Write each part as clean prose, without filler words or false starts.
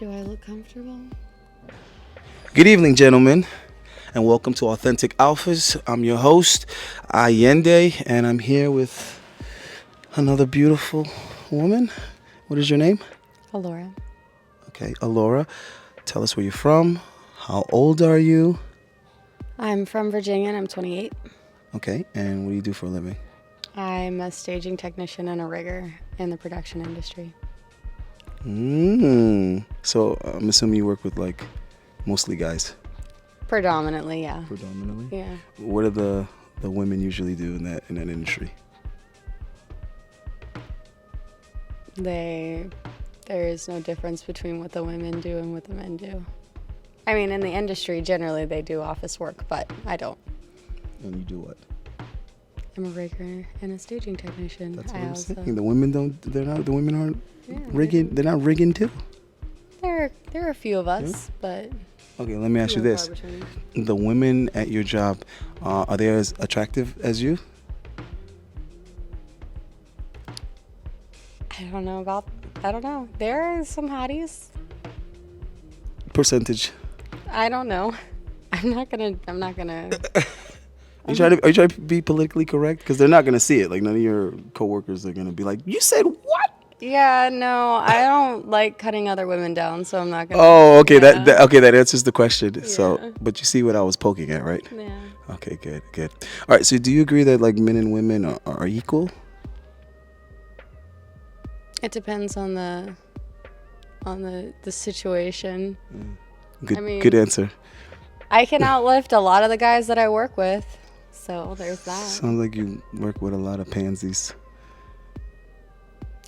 Do I look comfortable? Good evening, gentlemen, and welcome to Authentic Alphas. I'm your host, Ayindei, and I'm here with another beautiful woman. What is your name? Alora. Okay, Alora. Tell us where you're from. How old are you? I'm from Virginia and I'm 28. Okay, and what do you do for a living? I'm a staging technician and a rigger in the production industry. So I'm assuming you work with mostly guys. Predominantly, yeah. Predominantly. Yeah. What do the women usually do in that industry? There is no difference between what the women do and what the men do. I mean, in the industry, generally they do office work, but I don't. And you do what? I'm a rigger and a staging technician. That's what I'm saying. The women aren't rigging. They're not rigging too. There are a few of us, but okay. Let me ask you this: the women at your job, are they as attractive as you? I don't know. There are some hotties. Percentage. I don't know. I'm not gonna. Are you trying to be politically correct? Because they're not gonna see it. Like none of your coworkers are gonna be like, "You said what?" Yeah, no, I don't like cutting other women down, so I'm not gonna. Oh, okay. Yeah. That answers the question. Yeah. So, but you see what I was poking at, right? Yeah. Okay, good. All right. So, do you agree that men and women are equal? It depends on the situation. Good answer. I can outlift a lot of the guys that I work with, so there's that. Sounds like you work with a lot of pansies.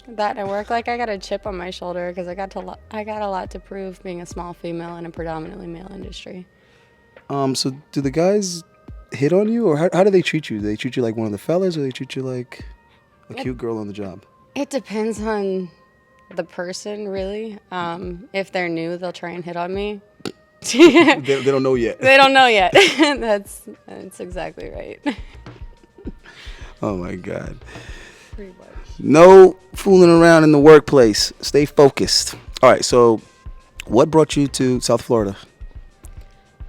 That I work like I got a chip on my shoulder because I got a lot to prove being a small female in a predominantly male industry. So do the guys hit on you, or how do they treat you? Do they treat you like one of the fellas, or they treat you like a cute girl on the job? It depends on the person, really. If they're new, they'll try and hit on me. they don't know yet. They don't know yet. That's exactly right. Oh my God. Pretty much. No fooling around in the workplace. Stay focused. All right. So, what brought you to South Florida?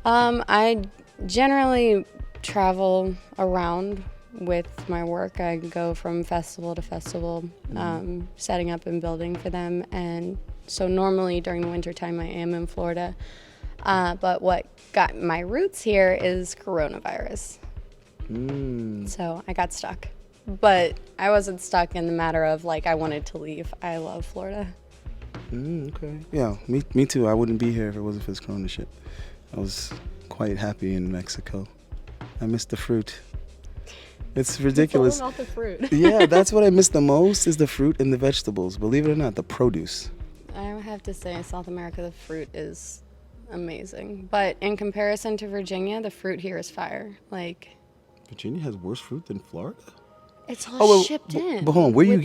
I generally travel around with my work. I go from festival to festival, setting up and building for them. And so normally during the wintertime, I am in Florida. But what got my roots here is coronavirus. So I got stuck. But I wasn't stuck in the matter of I wanted to leave. I love Florida. Okay. Yeah, me too. I wouldn't be here if it wasn't for this corona shit. I was quite happy in Mexico. I missed the fruit. It's ridiculous. It's all about the fruit. Yeah, that's what I miss the most is the fruit and the vegetables. Believe it or not, the produce. I have to say, South America, the fruit is amazing. But in comparison to Virginia, the fruit here is fire. Virginia has worse fruit than Florida? It's all shipped in. But hold on, where are you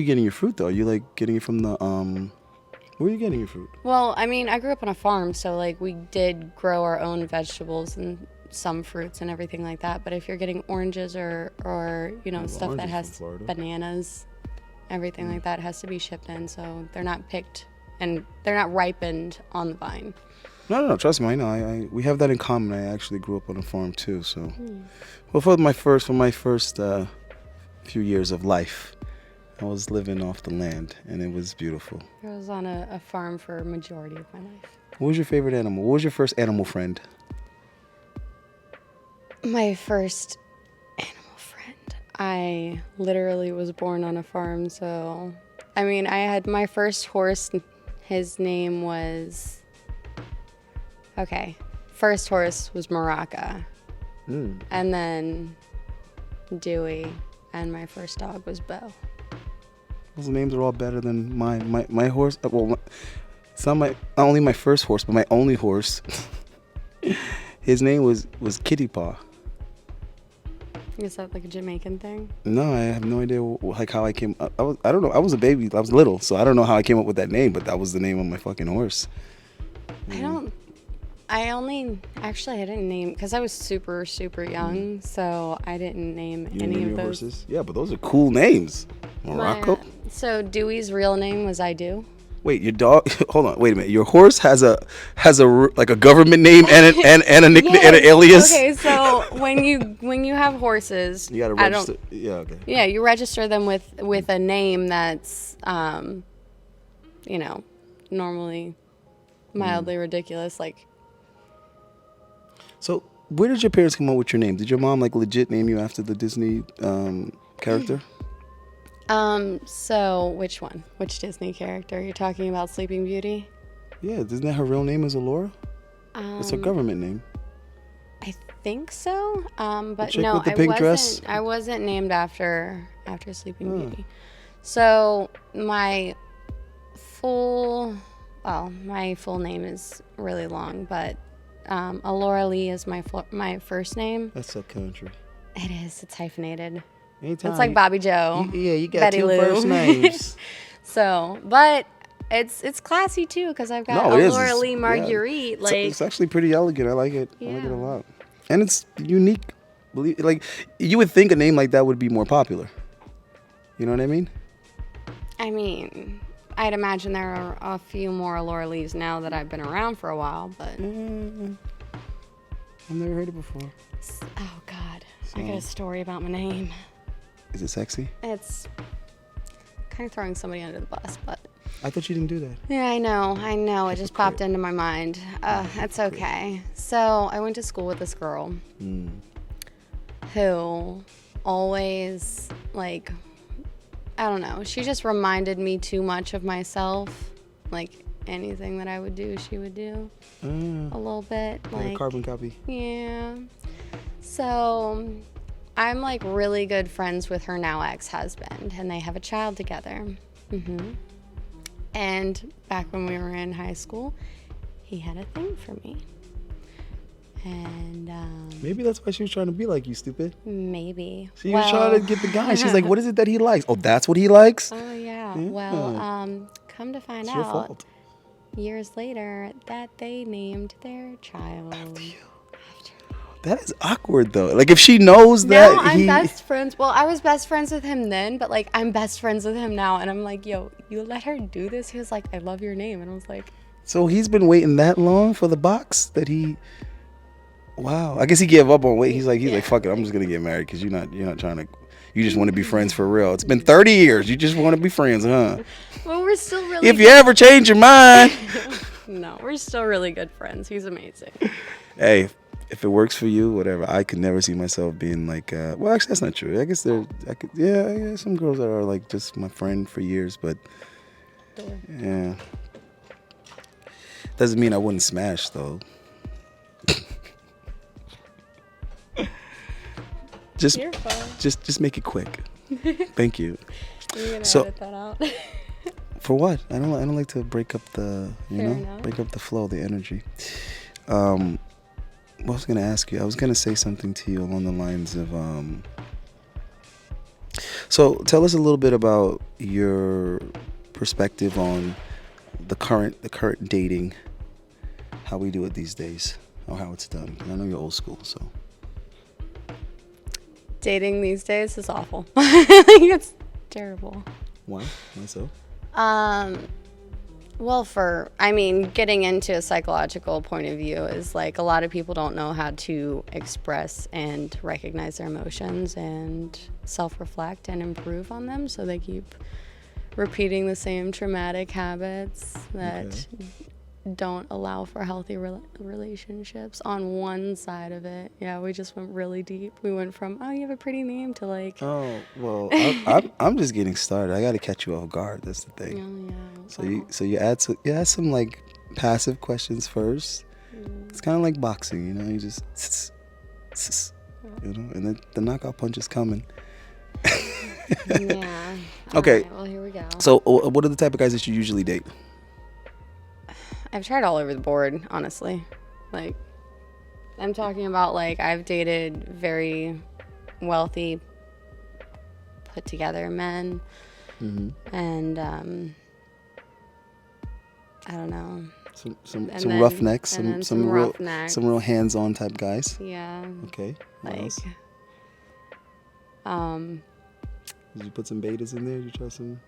getting your fruit though? Are you getting it from the where are you getting your fruit? Well, I mean, I grew up on a farm, so we did grow our own vegetables and some fruits and everything like that. But if you're getting oranges or stuff that has bananas, everything like that has to be shipped in, so they're not picked and they're not ripened on the vine. No, trust me, I know. We have that in common. I actually grew up on a farm too, so. Well, for my first few years of life, I was living off the land, and it was beautiful. I was on a farm for a majority of my life. What was your favorite animal? What was your first animal friend? My first animal friend. I literally was born on a farm, so I mean, I had my first horse. His name was. Okay, first horse was Maraca, and then Dewey, and my first dog was Bo. Those names are all better than mine. My horse, it's not only my first horse, but my only horse. His name was Kitty Paw. Is that a Jamaican thing? No, I have no idea how I came up. I don't know. I was a baby. I was little, so I don't know how I came up with that name, but that was the name of my fucking horse. I didn't name, because I was super, super young, so I didn't name any of those. Horses? Yeah, but those are cool names. Morocco? So Dewey's real name was I Do. Wait, your dog. Hold on. Wait a minute. Your horse has a like a government name and a nickname and an Yes. alias. Okay, so when you have horses, You gotta I register. don't. Yeah. Okay. Yeah, you register them with a name that's, normally mildly ridiculous. Like, So, where did your parents come up with your name? Did your mom like legit name you after the Disney character? so which one? Which Disney character? You're talking about Sleeping Beauty? Yeah. Isn't that her real name? Is Allura? It's her government name. I think so. But chick no, with the pink dress? I wasn't named after Sleeping Beauty. So my full name is really long, but Allura Lee is my first name. That's so country. It is. It's hyphenated. Anytime. It's like Bobby Joe. You got Betty two Lou. first names. So, but it's classy too because I've got No, it is. Allura Lee Yeah. Marguerite. Like, It's actually pretty elegant. I like it. I like it a Yeah. lot. And it's unique. Like, you would think a name like that would be more popular. You know what I mean? I mean, I'd imagine there are a few more Allura Lees now that I've been around for a while, but I've never heard it before. oh god, I got a story about my name. Is it sexy? It's kind of throwing somebody under the bus, but I thought you didn't do that. yeah, I know. It just popped into my mind. That's okay. So I went to school with this girl who always, like, I don't know, she just reminded me too much of myself. Like, anything that I would do, she would do a little bit. Like a carbon copy. Yeah. So I'm like really good friends with her now ex-husband, and they have a child together. And back when we were in high school, he had a thing for me. And Maybe that's why she was trying to be like you, stupid. maybe. She was trying to get the guy. She's like, what is it that he likes? Oh, that's what he likes? Oh yeah. Yeah. Well, come to find It's your out, fault. years later, that they named their child. After you. That is awkward, though. Like, if she knows that Now I'm best friends. Well, I was best friends with him then, but like I'm best friends with him now, and I'm like, yo, you let her do this? He was like, I love your name, and I was like, So he's been waiting that long for the box that he... Wow. I guess he gave up on wait. He's like, fuck it. I'm just gonna get married because you're not trying to. You just want to be friends for real. It's been 30 years. You just want to be friends, huh? well, we're still really. If you ever change your mind. No, we're still really good friends. He's amazing. Hey, if it works for you, whatever. I could never see myself being like. Well, actually, that's not true. I guess yeah, some girls that are like just my friend for years, but yeah, doesn't mean I wouldn't smash though. You're fine. Just make it quick. Thank you. You're gonna So- edit that out. For what? I don't like to break up the Fair enough. break up the flow, the energy. What I was gonna ask you, I was gonna say something to you along the lines of so tell us a little bit about your perspective on the current dating, how we do it these days, or how it's done. I know you're old school, so. Dating these days is awful. It's terrible. Why? Why so? Well, getting into a psychological point of view is like a lot of people don't know how to express and recognize their emotions and self-reflect and improve on them. So they keep repeating the same traumatic habits that don't allow for healthy relationships on one side of it. Yeah, we just went really deep. We went from, oh, you have a pretty name to like, Oh well, I'm just getting started. I got to catch you off guard. That's the thing. oh, yeah. So you add some like passive questions first. It's kind of like boxing, you know. You just, you know, and then the knockout punch is coming. Yeah. Okay. Alright, well, here we go. So, what are the type of guys that you usually date? I've tried all over the board, honestly. Like, I'm talking about, like, I've dated very wealthy, put together men. And, I don't know. Some And then- roughnecks, and then some roughnecks. real hands-on type guys. Yeah. Okay. What Like, else? Did you put some betas in there? Did you try some?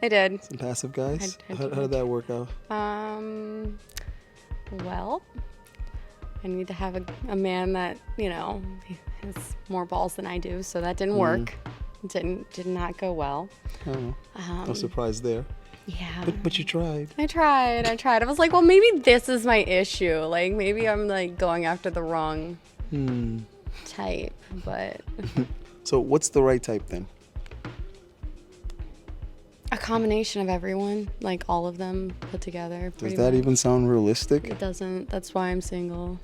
I did. Some passive guys? I How did that work out? Well, I need to have a man that, has more balls than I do, so that didn't work. Did not go well. Oh, no surprise there. Yeah. But you tried. I tried. I was like, well, maybe this is my issue. Like, maybe I'm, like, going after the wrong type, but... So what's the right type then? A combination of everyone, like all of them put together. Does that even sound realistic? It doesn't. That's why I'm single.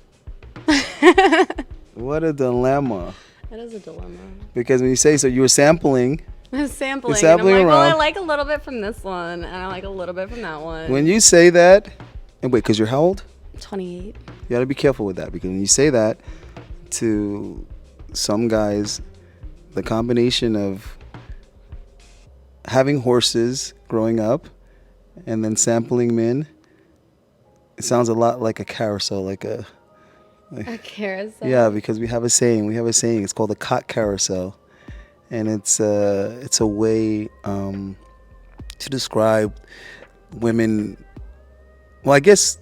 What a dilemma. It is a dilemma. Because when you say so, you were sampling. I was sampling. You're sampling and I'm like, around. well, I like a little bit from this one, and I like a little bit from that one. When you say that, and wait, because you're how old? 28. You got to be careful with that, because when you say that to some guys, the combination of having horses growing up and then sampling men, it sounds a lot like a carousel, like a carousel? Yeah, because we have a saying. It's called the cock carousel, and it's a way to describe women. Well, I guess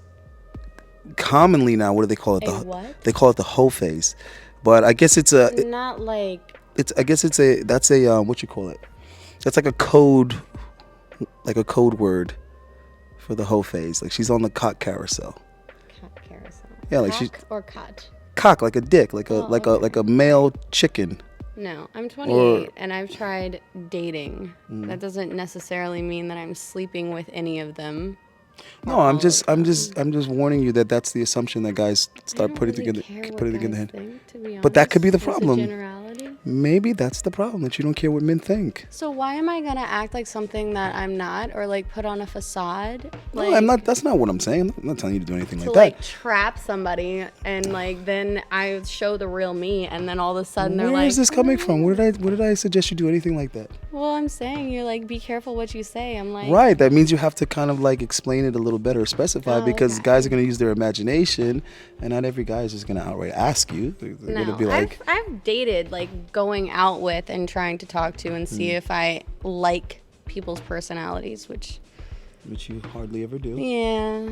commonly now, what do they call it? What? They call it the hoe phase, but I guess it's not like. That's a what you call it? That's like a code word for the hoe phase. Like, she's on the cock carousel. Cock carousel. Yeah, like Cock or cut? Cock, like a dick, like a male chicken. No, I'm 28 and I've tried dating. That doesn't necessarily mean that I'm sleeping with any of them. No, I'm just warning you that that's the assumption that guys start putting together in the head. Think, to be honest. But that could be the It's a problem. generality. Maybe that's the problem, that you don't care what men think. So why am I gonna act like something that I'm not, or like put on a facade? No, I'm not. That's not what I'm saying. I'm not telling you to do anything To like that. like trap somebody, and like then I show the real me, and then all of a sudden they're like, where is this coming from? Where did I suggest you do anything like that? Well, I'm saying you're like, be careful what you say. I'm like, Right. That means you have to kind of like explain it a little better, specify, because okay. guys are going to use their imagination, and not every guy is just going to outright ask you. They're going to be like, I've dated, like going out with and trying to talk to and see if I like people's personalities, which you hardly ever do. yeah.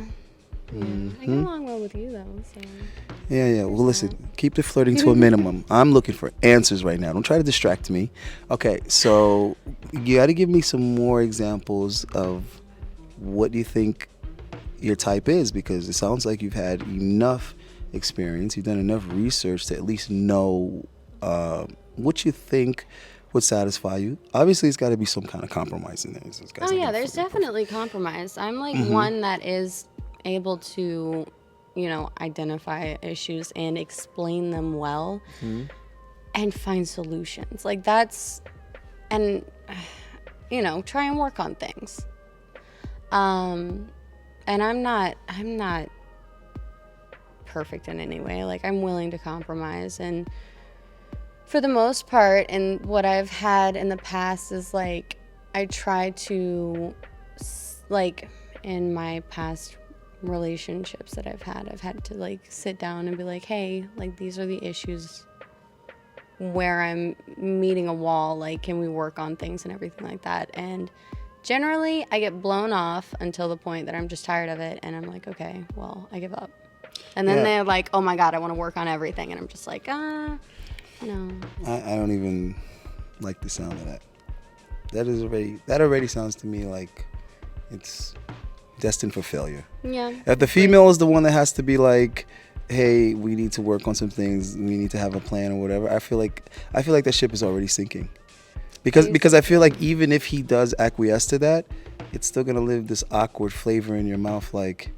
I get along well with you though. So. Yeah. Well, listen, keep the flirting to a minimum. I'm looking for answers right now. Don't try to distract me. Okay, so you got to give me some more examples of what you think your type is, because it sounds like you've had enough experience, you've done enough research to at least know what you think would satisfy you. Obviously, it's got to be some kind of compromise in there. Oh yeah, there's definitely compromise. I'm like one that is able to, identify issues and explain them well and find solutions. Like that's, and try and work on things. And I'm not perfect in any way. Like, I'm willing to compromise, and for the most part, and what I've had in the past is like, I try to, like, in my past relationships that I've had to like sit down and be like, hey, like, these are the issues where I'm meeting a wall, like, can we work on things and everything like that. And generally I get blown off until the point that I'm just tired of it, and I'm like, okay, well, I give up. And then they're like, oh my god, I want to work on everything, and I'm just like, no. I don't even like the sound of that. That already sounds to me like it's destined for failure. Yeah. If the female is the one that has to be like, hey, we need to work on some things, we need to have a plan or whatever, I feel like that ship is already sinking. Because I feel like even if he does acquiesce to that, it's still gonna leave this awkward flavor in your mouth, like,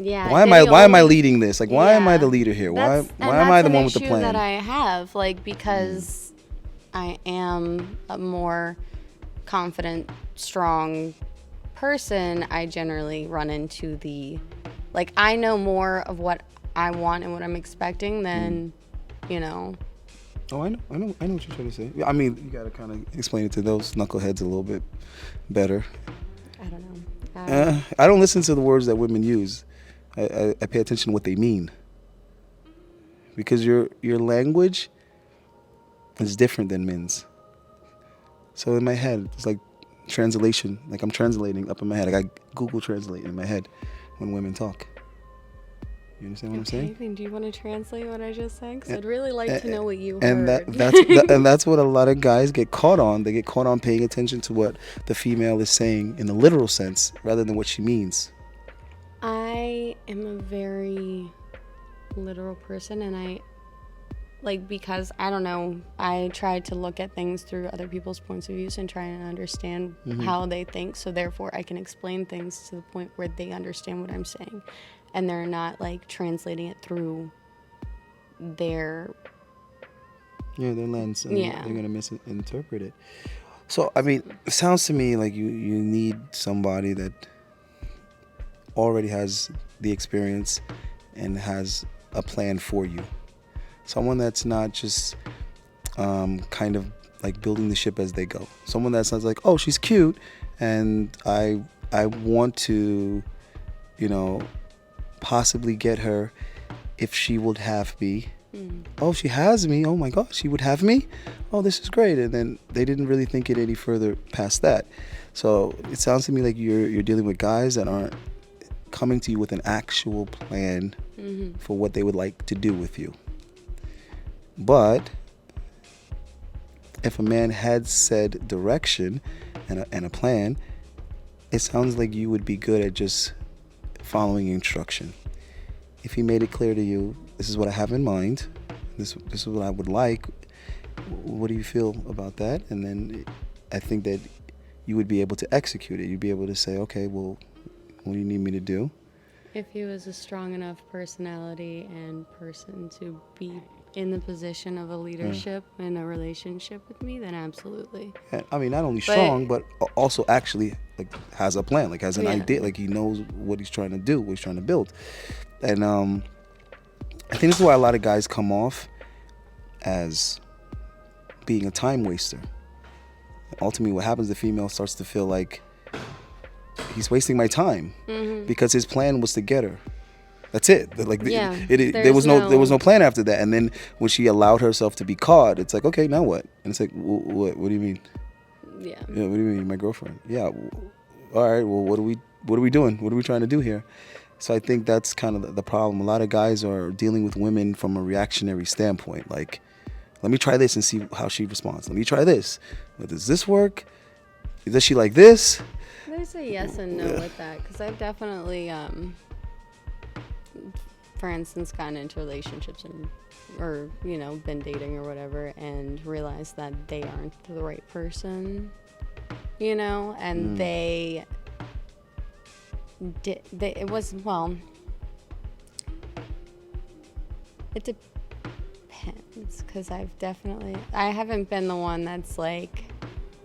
yeah. Why am I leading this? Like, why am I the leader here? Why am I the one with the plan? That's an issue that I have, like, because I am a more confident, strong person. I generally run into like, I know more of what I want and what I'm expecting than, Oh, I know what you're trying to say. I mean, you gotta kind of explain it to those knuckleheads a little bit better. I don't know. I don't listen to the words that women use. I pay attention to what they mean, because your language is different than men's. So in my head, it's like translation, like I'm translating up in my head. I got Google Translate in my head when women talk. You understand what I'm saying? Okay, then do you want to translate what I just said? Because I'd really like to know what you And heard. that's what a lot of guys get caught on. They get caught on paying attention to what the female is saying in the literal sense rather than what she means. I am a very literal person, and because I don't know, I try to look at things through other people's points of views and try and understand how they think, so therefore I can explain things to the point where they understand what I'm saying, and they're not like translating it through their lens, and Yeah. they're gonna misinterpret it. So I mean, it sounds to me like you need somebody that already has the experience and has a plan for you. Someone that's not just kind of like building the ship as they go. Someone that sounds like, oh, she's cute, and I want to, possibly get her if she would have me. Oh, she has me. Oh my gosh, she would have me. Oh, this is great. And then they didn't really think it any further past that. So it sounds to me like you're dealing with guys that aren't coming to you with an actual plan for what they would like to do with you. But if a man had said direction and a plan, it sounds like you would be good at just following instruction. If he made it clear to you, this is what I have in mind, this is what I would like, what do you feel about that? And then I think that you would be able to execute it. You'd be able to say, okay, well, what do you need me to do? If he was a strong enough personality and person to be in the position of a leadership in a relationship with me, then absolutely. And, I mean, not only strong, but also actually like has a plan, like has an idea, like he knows what he's trying to do, what he's trying to build. And I think this is why a lot of guys come off as being a time waster. Ultimately, what happens, the female starts to feel like he's wasting my time because his plan was to get her. That's it. Like there was no plan after that. And then when she allowed herself to be caught, it's like, okay, now what? And it's like, what do you mean? Yeah. What do you mean, my girlfriend? Yeah. All right. Well, what are we doing? What are we trying to do here? So I think that's kind of the problem. A lot of guys are dealing with women from a reactionary standpoint. Like, let me try this and see how she responds. Let me try this. Does this work? Does she like this? There's a yes and no with that, because I've definitely, for instance, gotten into relationships or been dating or whatever, and realized that they aren't the right person, and it depends, because I haven't been the one that's like,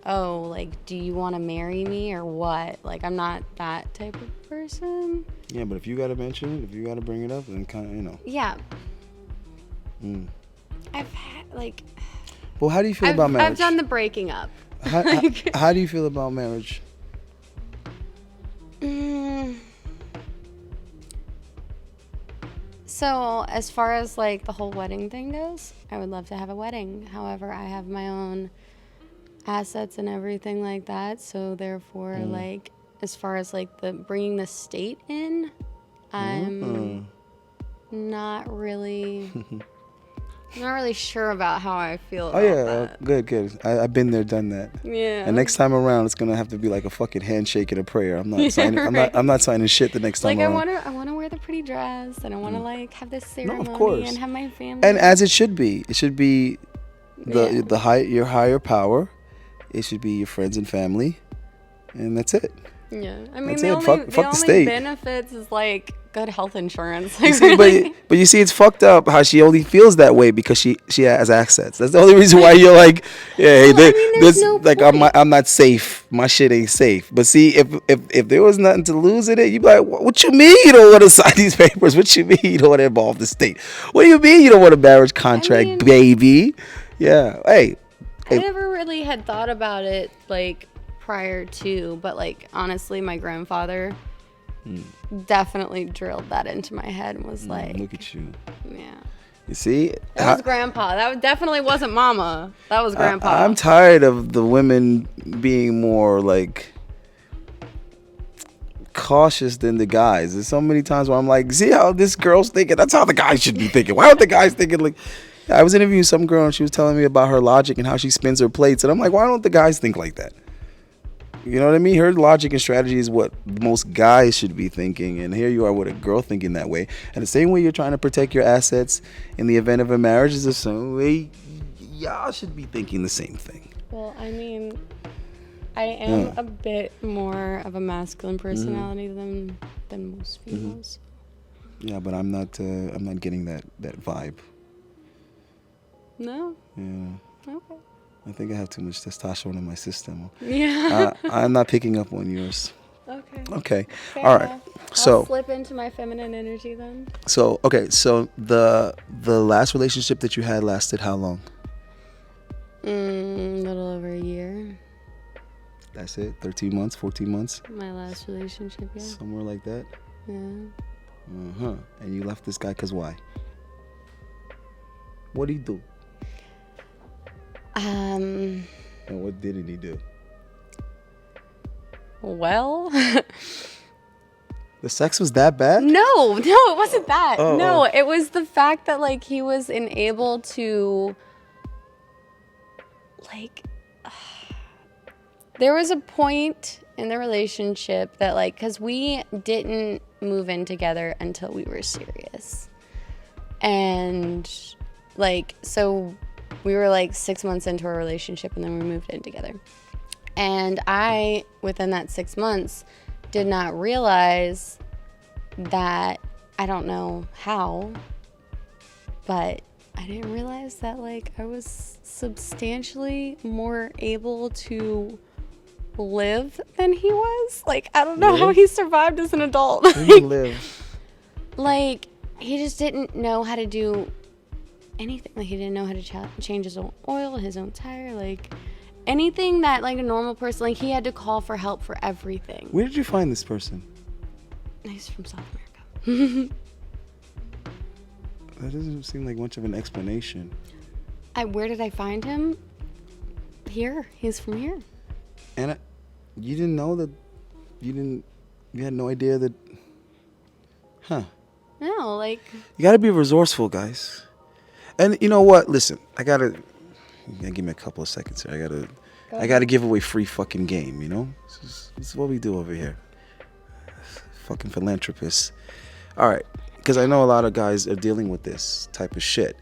oh, like, do you want to marry me or what? Like, I'm not that type of person. Yeah, but if you got to mention it, if you got to bring it up, then kind of, Yeah. I've had, like... Well, how do you feel about marriage? I've done the breaking up. How do you feel about marriage? So, as far as, like, the whole wedding thing goes, I would love to have a wedding. However, I have my own assets and everything like that, so therefore like as far as like the bringing the state in, I'm not really sure about how I feel about that. Good. I've been there, done that. Yeah. And next time around, it's gonna have to be like a fucking handshake and a prayer. I'm not signing. I'm not signing shit the next time around. I want to wear the pretty dress, and I want to like have this ceremony, of course, and have my family. And as it should be, your higher power. It should be your friends and family, and that's it. Yeah, I mean, the only benefits is like good health insurance. You see, but you see, it's fucked up how she only feels that way because she has assets. That's the only reason why you're like, yeah, I'm not safe. My shit ain't safe. But see, if there was nothing to lose in it, you'd be like, what you mean you don't want to sign these papers? What you mean you don't want to involve the state? What do you mean you don't want a marriage contract, baby? Yeah, hey. I never really had thought about it like prior to, but like honestly, my grandfather definitely drilled that into my head and was like, look at you. Yeah. You see? That was grandpa. That definitely wasn't mama. That was grandpa. I'm tired of the women being more like cautious than the guys. There's so many times where I'm like, see how this girl's thinking? That's how the guys should be thinking. Why aren't the guys thinking like... I was interviewing some girl and she was telling me about her logic and how she spins her plates. And I'm like, why don't the guys think like that? You know what I mean? Her logic and strategy is what most guys should be thinking. And here you are with a girl thinking that way. And the same way you're trying to protect your assets in the event of a marriage is the same way y'all should be thinking the same thing. Well, I mean, I am a bit more of a masculine personality than most females. Yeah, but I'm not getting that vibe. No? Yeah. Okay. I think I have too much testosterone in my system. Yeah. I'm not picking up on yours. Okay. Fair all right. Enough. So I'll slip into my feminine energy then. So the last relationship that you had lasted how long? A little over a year. That's it? 13 months, 14 months? My last relationship, yeah. Somewhere like that? Yeah. And you left this guy because why? What did he do? And what didn't he do? Well, the sex was that bad? No, it wasn't that. It was the fact that like he was unable to like there was a point in the relationship that like cuz we didn't move in together until we were serious. And like so we were like 6 months into our relationship and then we moved in together. And I, within that 6 months, did not realize that, I don't know how, but I didn't realize that like I was substantially more able to live than he was. Like, I don't know how he survived as an adult. Live. Like, he just didn't know how to do anything. Like, he didn't know how to change his own oil, his own tire, like... anything that like a normal person, like he had to call for help for everything. Where did you find this person? He's from South America. That doesn't seem like much of an explanation. Where did I find him? Here. He's from here. And you didn't know that, you had no idea that, No, like. You gotta be resourceful, guys. And you know what? Listen, you gotta give me a couple of seconds here. I gotta give away free fucking game, you know? This is what we do over here. Fucking philanthropists. All right, because I know a lot of guys are dealing with this type of shit.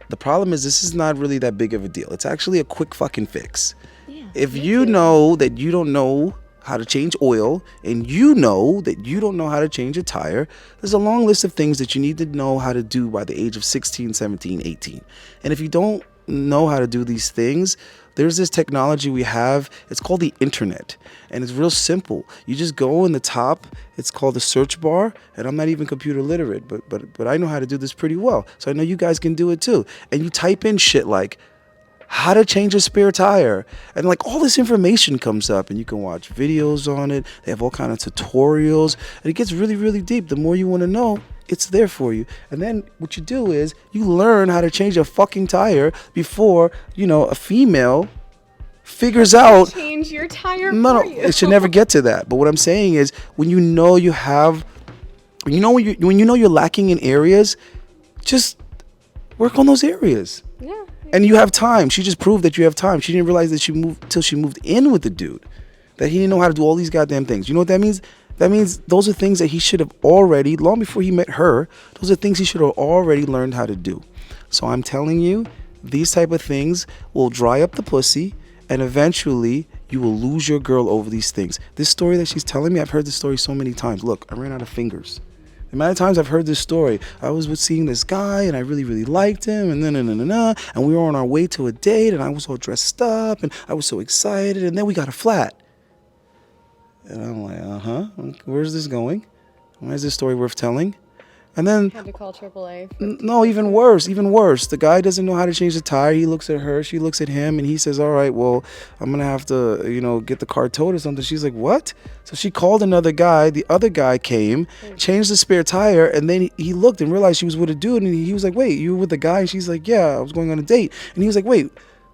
The problem is this is not really that big of a deal. It's actually a quick fucking fix. Yeah, if you know that you don't know how to change oil and you know that you don't know how to change a tire, there's a long list of things that you need to know how to do by the age of 16, 17, 18. And if you don't know how to do these things, there's this technology we have. It's called the internet, and it's real simple. You just go in the top. It's called the search bar, and I'm not even computer literate, but I know how to do this pretty well. So I know you guys can do it too. And you type in shit like how to change a spare tire, and like all this information comes up, and you can watch videos on it. They have all kind of tutorials, and it gets really, really deep. The more you want to know, it's there for you. And then what you do is you learn how to change a fucking tire before, a female figures out. Change your tire No, for you. it should never get to that. But what I'm saying is when you know you're lacking in areas, just work on those areas. Yeah. And you have time. She just proved that you have time. She didn't realize that she moved in with the dude, that he didn't know how to do all these goddamn things. You know what that means? That means those are things that he should have already, long before he met her, those are things he should have already learned how to do. So I'm telling you, these type of things will dry up the pussy, and eventually you will lose your girl over these things. This story that she's telling me, I've heard this story so many times. Look, I ran out of fingers. The amount of times I've heard this story, I was seeing this guy and I really, really liked him, and and we were on our way to a date, and I was all dressed up and I was so excited, and then we got a flat. And I'm like, where's this going? Why is this story worth telling? And then, Had to call AAA. no, even worse. The guy doesn't know how to change the tire. He looks at her, she looks at him, and he says, all right, well, I'm going to have to, get the car towed or something. She's like, what? So she called another guy. The other guy came, changed the spare tire, and then he looked and realized she was with a dude, and he was like, wait, you were with the guy? And she's like, yeah, I was going on a date. And he was like, wait,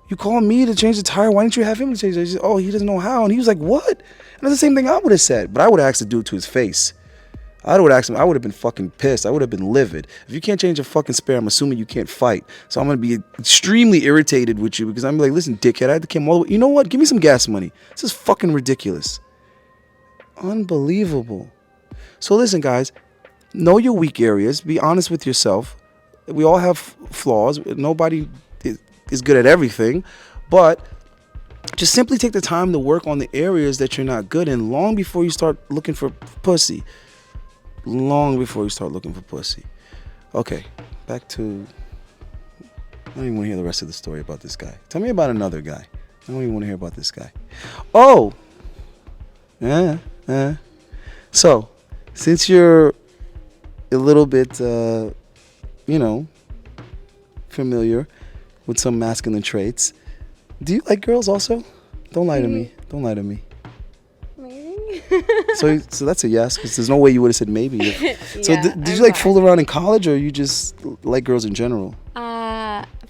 you called me to change the tire? Why didn't you have him to change it? She said, oh, he doesn't know how. And he was like, what? And that's the same thing I would have said, but I would have asked the dude to his face. I would ask him. I would have been fucking pissed. I would have been livid. If you can't change a fucking spare, I'm assuming you can't fight. So I'm gonna be extremely irritated with you because I'm like, listen, dickhead, I had to come all the way. You know what? Give me some gas money. This is fucking ridiculous. Unbelievable. So listen, guys, know your weak areas. Be honest with yourself. We all have flaws. Nobody is good at everything, but just simply take the time to work on the areas that you're not good in long before you start looking for pussy. Long before you start looking for pussy. Okay, back to... I don't even want to hear the rest of the story about this guy. Tell me about another guy. I don't even want to hear about this guy. Oh! So, since you're a little bit, familiar with some masculine traits, do you like girls also? Don't lie to me. Don't lie to me. So that's a yes, because there's no way you would have said maybe. So Yeah, did you fool around in college, or you just like girls in general?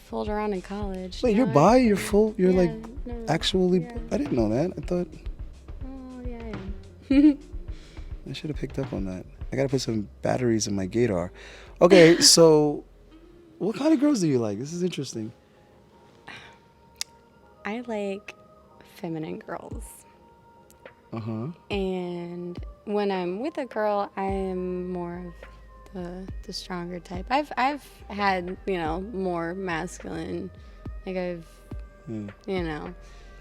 Fooled around in college. Wait, you're bi? You're full? You're actually? Yeah. I didn't know that. I thought Oh, yeah, I am. I should have picked up on that. I gotta put some batteries in my Gator. Okay, so what kind of girls do you like? This is interesting. I like feminine girls. Uh-huh. And when I'm with a girl, I am more of the stronger type. I've had, more masculine, Yeah.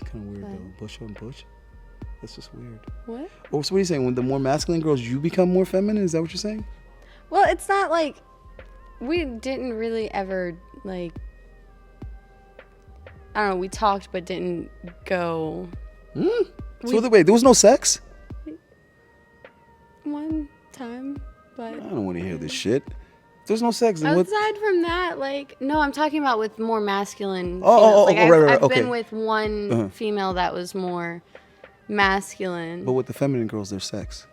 Kind Kind of weird though. Bush on bush. That's just weird. What? Oh, so what are you saying? When the more masculine girls, you become more feminine? Is that what you're saying? Well, it's not like we didn't really ever I don't know. We talked, but didn't go. So wait, there was no sex? One time, but I don't want to hear this shit. There's no sex. Outside from that, no, I'm talking about with more masculine. Right. I've Okay. been with one female that was more masculine. But with the feminine girls, there's sex.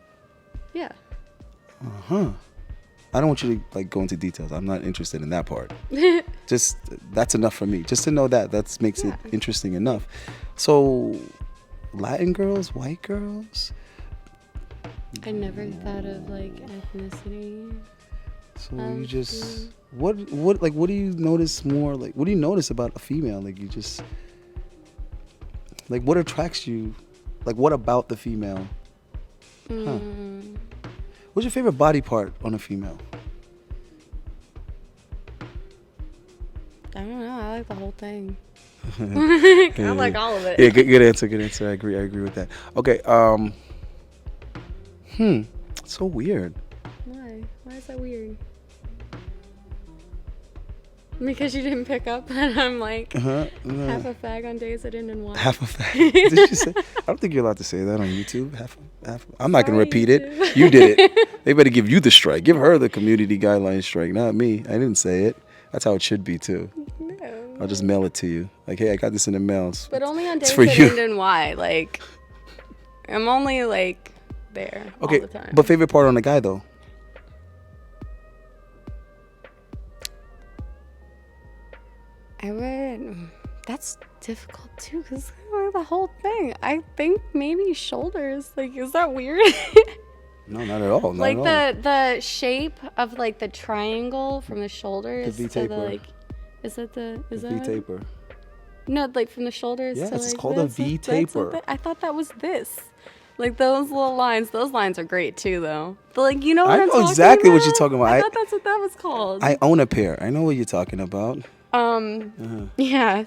Yeah. I don't want you to go into details. I'm not interested in that part. Just that's enough for me. Just to know that makes it interesting enough. So, Latin girls, white girls. I never thought of ethnicity. So you just what do you notice more? What do you notice about a female? You just what attracts you? What about the female? What's your favorite body part on a female? I don't know. I like the whole thing. I like all of it. Yeah, good answer. I agree with that. Okay. So weird. Why? Why is that weird? Because you didn't pick up that I'm half a fag on days that end in one. Half a fag. Did you say? I don't think you're allowed to say that on YouTube. Half. I'm not gonna repeat it. You did it. They better give you the strike. Give her the community guideline strike, not me. I didn't say it. That's how it should be too. No. I'll just mail it to you. Hey, I got this in the mail. But only on days for that you. end in Y. I'm only there all the time. But favorite part on a guy though? That's difficult too, because the whole thing. I think maybe shoulders. Is that weird? No, not at all. Not at all. The shape of the triangle from the shoulders The V-taper. Is that the V-taper. No, from the shoulders to it's called a V-taper. I thought that was this. Those little lines. Those lines are great too, though. But you know what I'm talking about? I know exactly what you're talking about. I thought that's what that was called. I own a pair. I know what you're talking about. Yeah.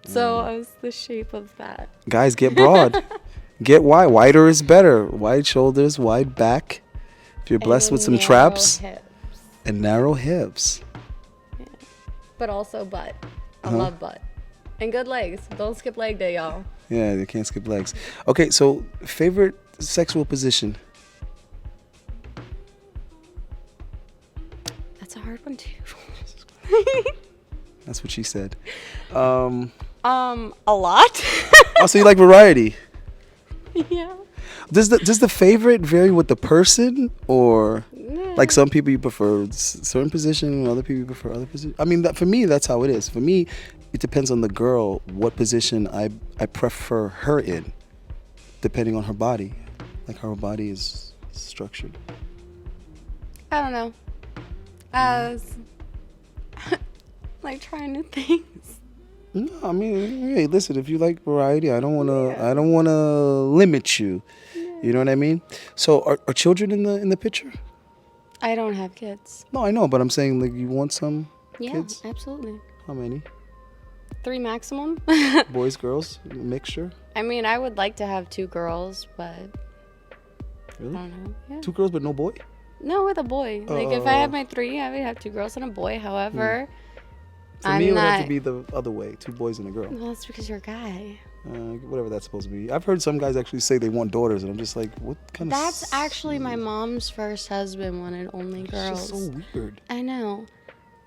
So I was the shape of that. Guys, get broad. Get wide. Wider is better. Wide shoulders, wide back. If you're blessed with some traps. Hips. And narrow hips. Yeah. But also butt. I love butt. And good legs. Don't skip leg day, y'all. Yeah, they can't skip legs. Okay, so favorite sexual position? That's a hard one too. That's what she said. A lot. Oh, so you like variety? Yeah. Does the favorite vary with the person, or Yeah. like some people you prefer certain position and other people you prefer other position? I mean, for me, that's how it is. For me, it depends on the girl what position I prefer her in, depending on her body, like how her body is structured. I don't know. I was like trying to think. No, I mean, hey, listen. If you like variety, I don't wanna limit you. You know what I mean? So, are children in the picture? I don't have kids. No, I know, but I'm saying like you want some kids? Yeah, absolutely. How many? 3 maximum. Boys, girls, mixture? I mean, I would like to have 2 girls, but Really? I don't know. Yeah. 2 girls but no boy? No, with a boy. Like if I had my 3, I would have 2 girls and a boy. However, For me, it would have to be the other way. 2 boys and a girl. Well, that's because you're a guy. Whatever that's supposed to be. I've heard some guys actually say they want daughters, and I'm just like, what kind of... That's actually my mom's first husband wanted only girls. It's just so weird. I know.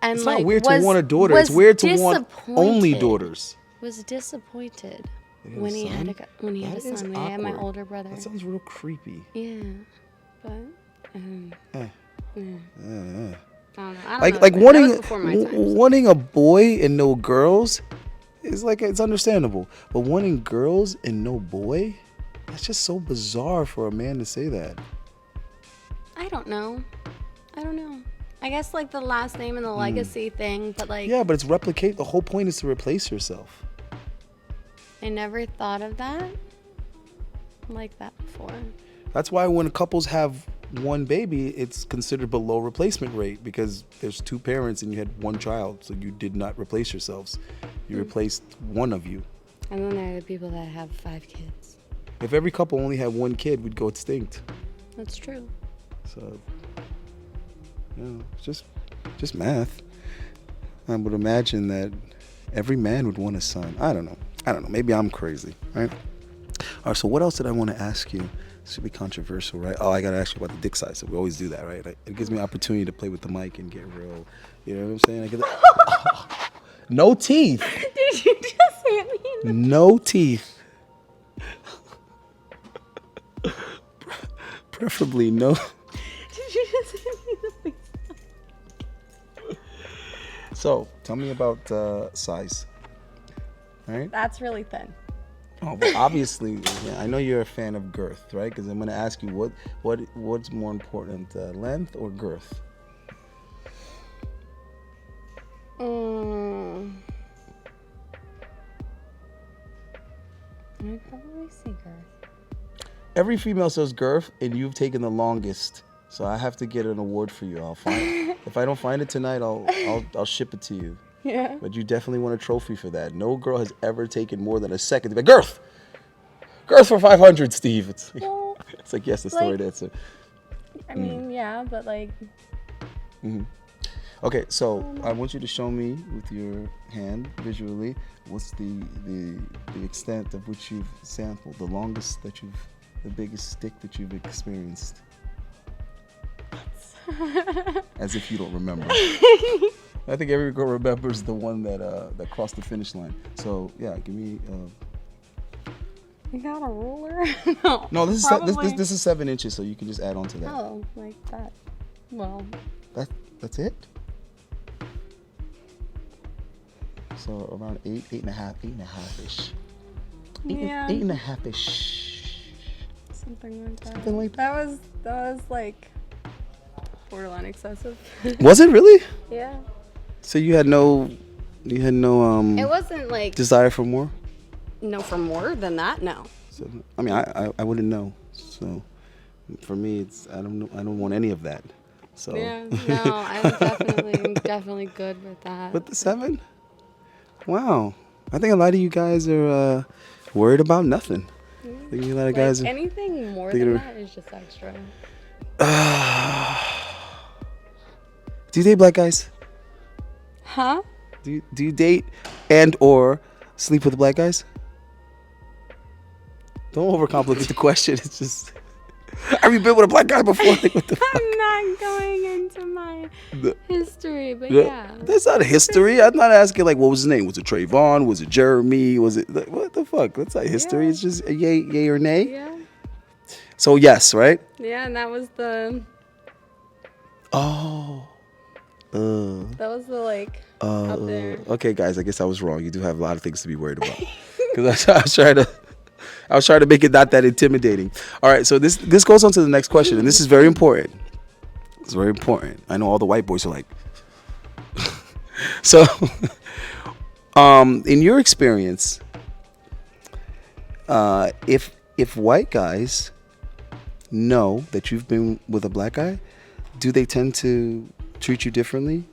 And It's like, not weird to want a daughter. It's weird to want only daughters. Was disappointed They had when a he had son? when he had a That is son. When he had my awkward. older brother. That sounds real creepy. Yeah, but Eh. I don't know. I don't Like know. like That was before my time. wanting a boy and no girls is like, it's understandable, but wanting girls and no boy, that's just so bizarre for a man to say that. I don't know. I guess like the last name and the legacy thing, but like Yeah, but it's replicate. The whole point is to replace yourself. I never thought of that like that before. That's why when couples have one baby, it's considered below replacement rate, because there's 2 parents and you had 1 child, so you did not replace yourselves. You replaced one of you. And then there are the people that have 5 kids. If every couple only had 1 kid, we'd go extinct. That's true. So, it's just math. I would imagine that every man would want a son. I don't know. Maybe I'm crazy, right? All right, so what else did I want to ask you? This should be controversial, right? Oh, I got to ask you about the dick size. So we always do that, right? It gives me an opportunity to play with the mic and get real. You know what I'm saying? I get no teeth. Did you just hit me? No teeth. Preferably no. Did you just hit me in the face? So, tell me about size. All right? That's really thin. Oh, well, obviously, yeah, I know you're a fan of girth, right? Because I'm going to ask you what's more important, length or girth? I'd probably say girth. Every female says girth, and you've taken the longest, so I have to get an award for you. I'll find. If I don't find it tonight, I'll ship it to you. Yeah. But you definitely want a trophy for that. No girl has ever taken more than a second to be like, girth for 500, Steve. It's like yes, that's the right answer. I mean, yeah, but like. Okay, so I want you to show me with your hand visually what's the extent of which you've sampled, the biggest stick that you've experienced. As if you don't remember. I think every girl remembers the one that crossed the finish line. So yeah, give me. You got a ruler? No, this is 7 inches, so you can just add on to that. Oh, like that. Well. That's it. So around 8.5 ish. Yeah. 8.5 ish. Something like that. Something like that. That was like borderline excessive. Was it really? Yeah. So you had no It wasn't like desire for more? No, for more than that, no. So I mean, I wouldn't know. So for me, it's I don't want any of that. So yeah, no, I'm definitely good with that. With the 7? Wow, I think a lot of you guys are worried about nothing. I think a lot of guys. Anything more than that is just extra. Do you date black guys? Huh? Do you date and or sleep with black guys? Don't overcomplicate the question. It's just, have you been with a black guy before? Like, what the fuck? I'm not going into my history, but Yeah. yeah. That's not a history. I'm not asking like what was his name. Was it Trayvon? Was it Jeremy? Was it like, what the fuck? That's not history. Yeah. It's just a yay or nay. Yeah. So yes, right? Yeah, and that was the Oh. like up there. Okay, guys. I guess I was wrong. You do have a lot of things to be worried about. Because I was trying to make it not that intimidating. All right. So this goes on to the next question, and this is very important. It's very important. I know all the white boys are like. So, in your experience, if white guys know that you've been with a black guy, do they tend to treat you differently?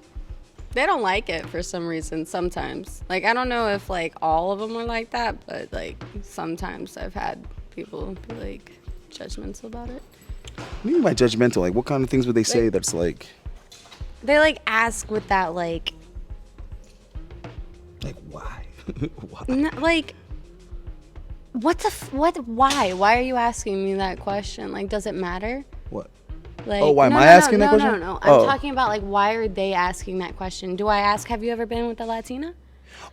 They don't like it for some reason sometimes. Like, I don't know if, like, all of them are like that, but, like, sometimes I've had people be, like, judgmental about it. What do you mean by judgmental? Like, what kind of things would they say that's, like... They, like, ask with that, like... Like, why? Why? Like, why? Why are you asking me that question? Like, does it matter? What? Like, why am I asking that question? No. I'm talking about, like, why are they asking that question? Do I ask, have you ever been with a Latina?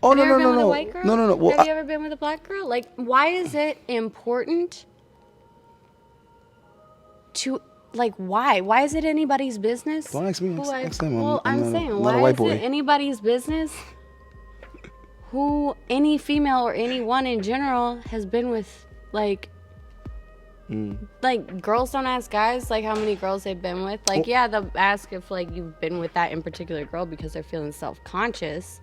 Oh, have no, you ever no, been no, with no. a white girl? No. Well, have you ever been with a black girl? Like, why is it important to, like, why? Why is it anybody's business? Don't ask me. Ask them. I'm saying, not why a white is boy. it anybody's business who any female or anyone in general has been with, like... Like, girls don't ask guys, like, how many girls they've been with. Like, yeah, they'll ask if, like, you've been with that in particular girl because they're feeling self-conscious.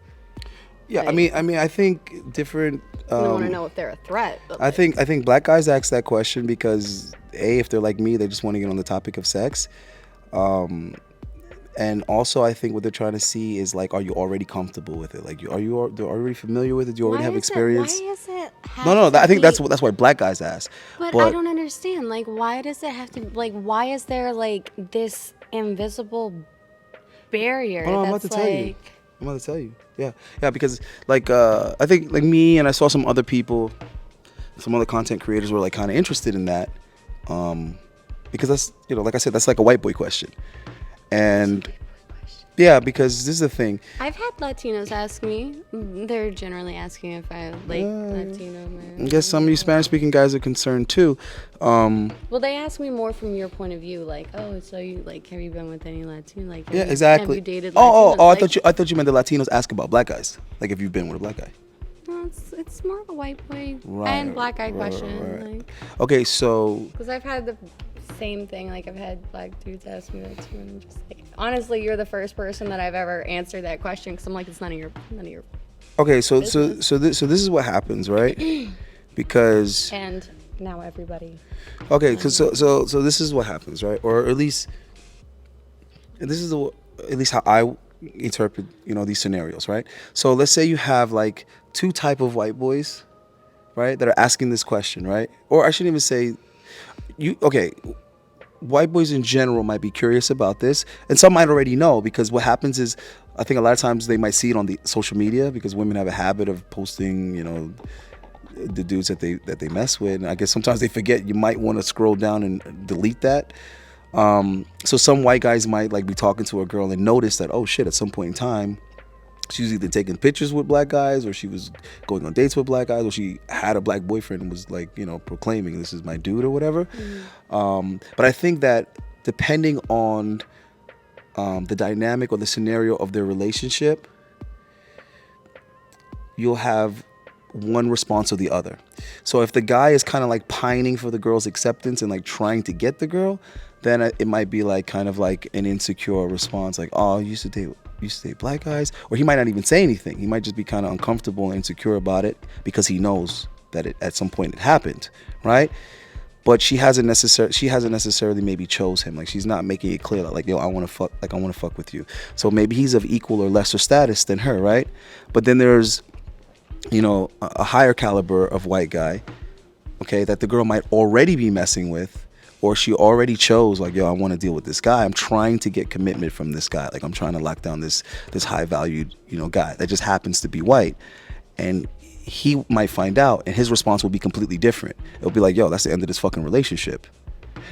Yeah, Like, I mean, I think different... they want to know if they're a threat. But, I think black guys ask that question because, A, if they're like me, they just want to get on the topic of sex. And also, I think what they're trying to see is, like, are you already comfortable with it? Like, they're already familiar with it? Do you already have experience? Why is it No, I think that's why black guys ask. But I don't understand. Like, why does it have to... Like, why is there, like, this invisible barrier I'm about that's, to tell you. like... I'm about to tell you. Yeah, because, like, I think, like, me and I saw some other people, some other content creators were, like, kind of interested in that. Because that's, you know, like I said, that's like a white boy question. And yeah, because this is the thing. I've had Latinos ask me. They're generally asking if I like Latino men. I guess some of you Spanish-speaking guys are concerned too. Well, they ask me more from your point of view, like, oh, so you like, have you been with any Latino? Like, yeah, exactly. Have you dated Oh, Latinos? I thought you meant the Latinos ask about black guys, like if you've been with a black guy. No, it's more of a white boy and black guy question. Right. Like, okay, so because I've had the same thing. Like, I've had black dudes ask me that too, and I'm just like, honestly, you're the first person that I've ever answered that question because I'm like, it's none of your. Okay, so this is what happens, right? Because and now everybody. Okay, cause so this is what happens, right? Or at least this is at least how I interpret, you know, these scenarios, right? So let's say you have like two type of white boys, right, that are asking this question, right? Or I shouldn't even say white boys in general might be curious about this, and some might already know, because what happens is, I think a lot of times they might see it on the social media, because women have a habit of posting, you know, the dudes that they mess with, and I guess sometimes they forget. You might want to scroll down and delete that. So some white guys might like be talking to a girl and notice that, oh shit, at some point in time she was either taking pictures with black guys, or she was going on dates with black guys, or she had a black boyfriend and was like, you know, proclaiming this is my dude or whatever. But I think that depending on the dynamic or the scenario of their relationship, you'll have one response or the other. So if the guy is kind of like pining for the girl's acceptance and like trying to get the girl, then it might be like kind of like an insecure response, like, oh, you used to date black guys. Or he might not even say anything. He might just be kind of uncomfortable and insecure about it because he knows that at some point it happened, right? But she hasn't necessarily maybe chose him. Like, she's not making it clear that, like, yo, I want to fuck with you. So maybe he's of equal or lesser status than her, right? But then there's, you know, a higher caliber of white guy, okay, that the girl might already be messing with, or she already chose, like, yo, I want to deal with this guy. I'm trying to get commitment from this guy. Like, I'm trying to lock down this high valued, you know, guy that just happens to be white. And he might find out, and his response will be completely different. It'll be like, yo, that's the end of this fucking relationship.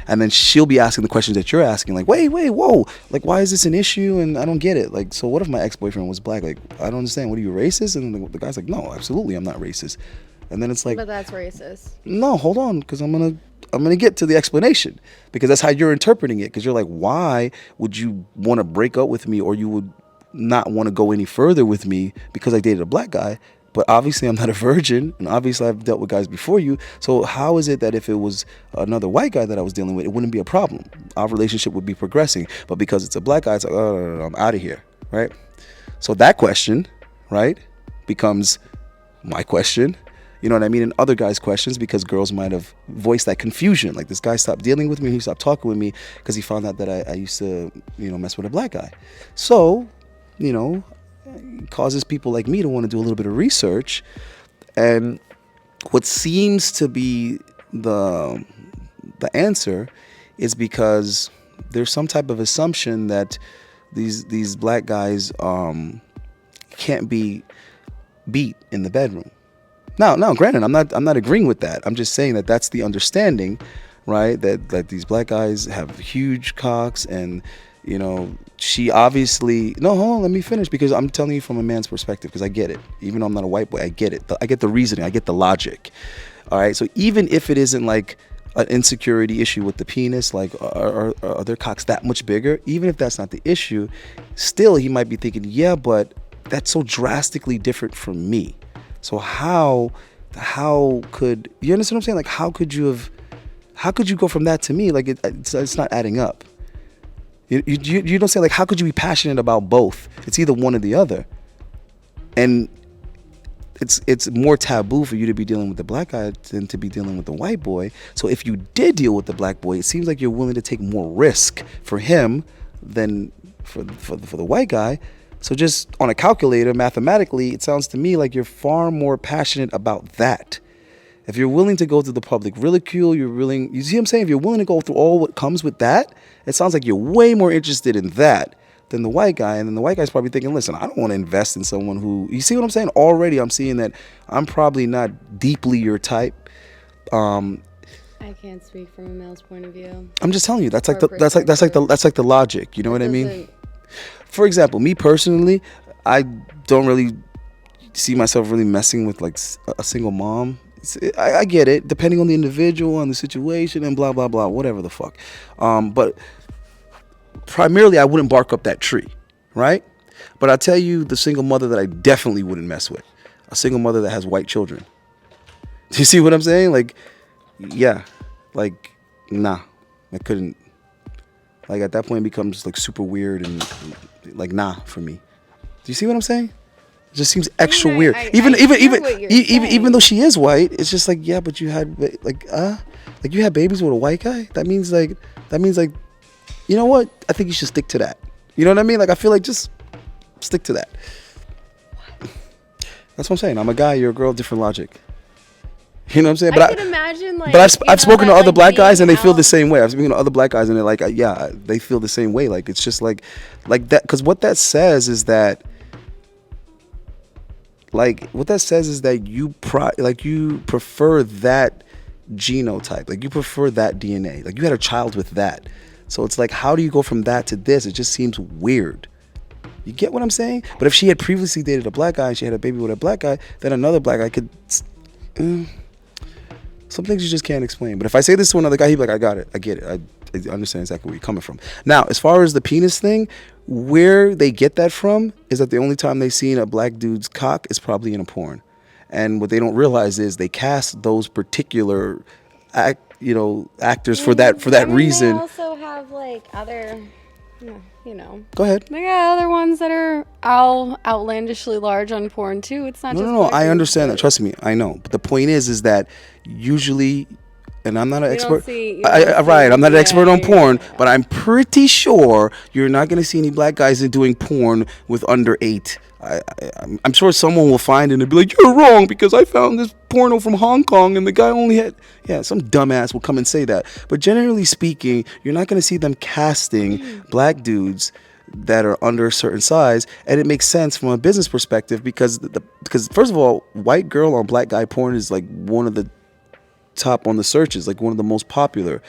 And then she'll be asking the questions that you're asking, like, wait, whoa, like, why is this an issue? And I don't get it. Like, so what if my ex-boyfriend was black? Like, I don't understand. What, are you racist? And the guy's like, no, absolutely, I'm not racist. And then it's like, but that's racist. no, hold on, because I'm gonna get to the explanation, because that's how you're interpreting it. Because you're like, why would you want to break up with me, or you would not want to go any further with me because I dated a black guy? But obviously I'm not a virgin, and obviously I've dealt with guys before you. So how is it that if it was another white guy that I was dealing with, it wouldn't be a problem? Our relationship would be progressing. But because it's a black guy, it's like, oh, no, I'm out of here, right? So that question, right, becomes my question. You know what I mean? And other guys' questions, because girls might have voiced that confusion. Like, this guy stopped dealing with me, he stopped talking with me because he found out that I used to, mess with a black guy. So, causes people like me to want to do a little bit of research. And what seems to be the answer is because there's some type of assumption that these black guys can't be beat in the bedroom. Now, granted, I'm not agreeing with that. I'm just saying that that's the understanding, right? That these black guys have huge cocks, and she obviously, no, hold on, let me finish, because I'm telling you from a man's perspective, because I get it. Even though I'm not a white boy, I get it. I get the reasoning, I get the logic. All right, so even if it isn't like an insecurity issue with the penis, like are their cocks that much bigger? Even if that's not the issue, still he might be thinking, yeah, but that's so drastically different from me. So how could you understand what I'm saying? Like, how could you go from that to me? Like, it's not adding up. You don't say, like, how could you be passionate about both? It's either one or the other. And it's more taboo for you to be dealing with the black guy than to be dealing with the white boy. So if you did deal with the black boy, it seems like you're willing to take more risk for him than for the white guy. So just on a calculator, mathematically, it sounds to me like you're far more passionate about that. If you're willing to go through the public ridicule, you see what I'm saying? If you're willing to go through all what comes with that, it sounds like you're way more interested in that than the white guy. And then the white guy's probably thinking, listen, I don't want to invest in someone who, you see what I'm saying? Already I'm seeing that I'm probably not deeply your type. I can't speak from a male's point of view. I'm just telling you, that's like the logic. You know what I mean? For example, me personally, I don't really see myself really messing with like a single mom. I get it, depending on the individual and the situation and blah, blah, blah, whatever the fuck. But primarily, I wouldn't bark up that tree, right? But I'll tell you the single mother that I definitely wouldn't mess with. A single mother that has white children. Do you see what I'm saying? Like, yeah. Like, nah. I couldn't. Like, at that point, it becomes like super weird and like, nah, for me. Do you see what I'm saying? It just seems extra weird. Even though she is white, it's just like, yeah, but you had like you had babies with a white guy. That means like, you know what? I think you should stick to that. You know what I mean? Like, I feel like just stick to that. That's what I'm saying. I'm a guy, you're a girl, different logic. You know what I'm saying? But I can imagine, like, but I've spoken to other black guys and they feel the same way. I've spoken to other black guys and they're like, yeah, they feel the same way. Like, it's just like that. Because what that says is that, you prefer that genotype. Like, you prefer that DNA. Like, you had a child with that. So it's like, how do you go from that to this? It just seems weird. You get what I'm saying? But if she had previously dated a black guy and she had a baby with a black guy, then another black guy could. Some things you just can't explain. But if I say this to another guy, he'd be like, I got it. I get it. I understand exactly where you're coming from. Now, as far as the penis thing, where they get that from is that the only time they've seen a black dude's cock is probably in a porn. And what they don't realize is they cast those particular actors for that reason. They also have like other, Go ahead. They got other ones that are outlandishly large on porn too. It's not just No. I understand that. Trust me, I know. But the point is that usually, and I'm not an expert. I'm not an expert on porn, but I'm pretty sure you're not going to see any black guys doing porn with under 8. I'm sure someone will find it and be like, you're wrong because I found this porno from Hong Kong and the guy only had, some dumbass will come and say that. But generally speaking, you're not going to see them casting black dudes that are under a certain size, and it makes sense from a business perspective because first of all, white girl on black guy porn is like one of the top on the searches, like one of the most popular.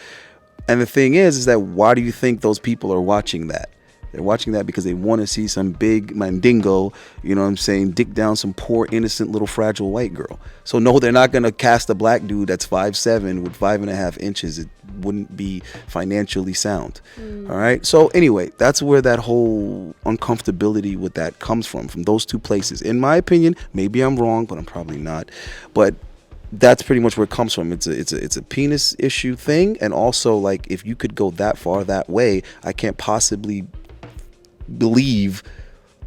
And the thing is that why do you think those people are watching that? They're watching that because they want to see some big mandingo, you know what I'm saying, dick down some poor, innocent, little fragile white girl. So no, they're not going to cast a black dude that's 5'7" with 5.5 inches. It wouldn't be financially sound. All right. So anyway, that's where that whole uncomfortability with that comes from those two places. In my opinion, maybe I'm wrong, but I'm probably not. But that's pretty much where it comes from. It's a penis issue thing, and also like if you could go that far that way, I can't possibly believe,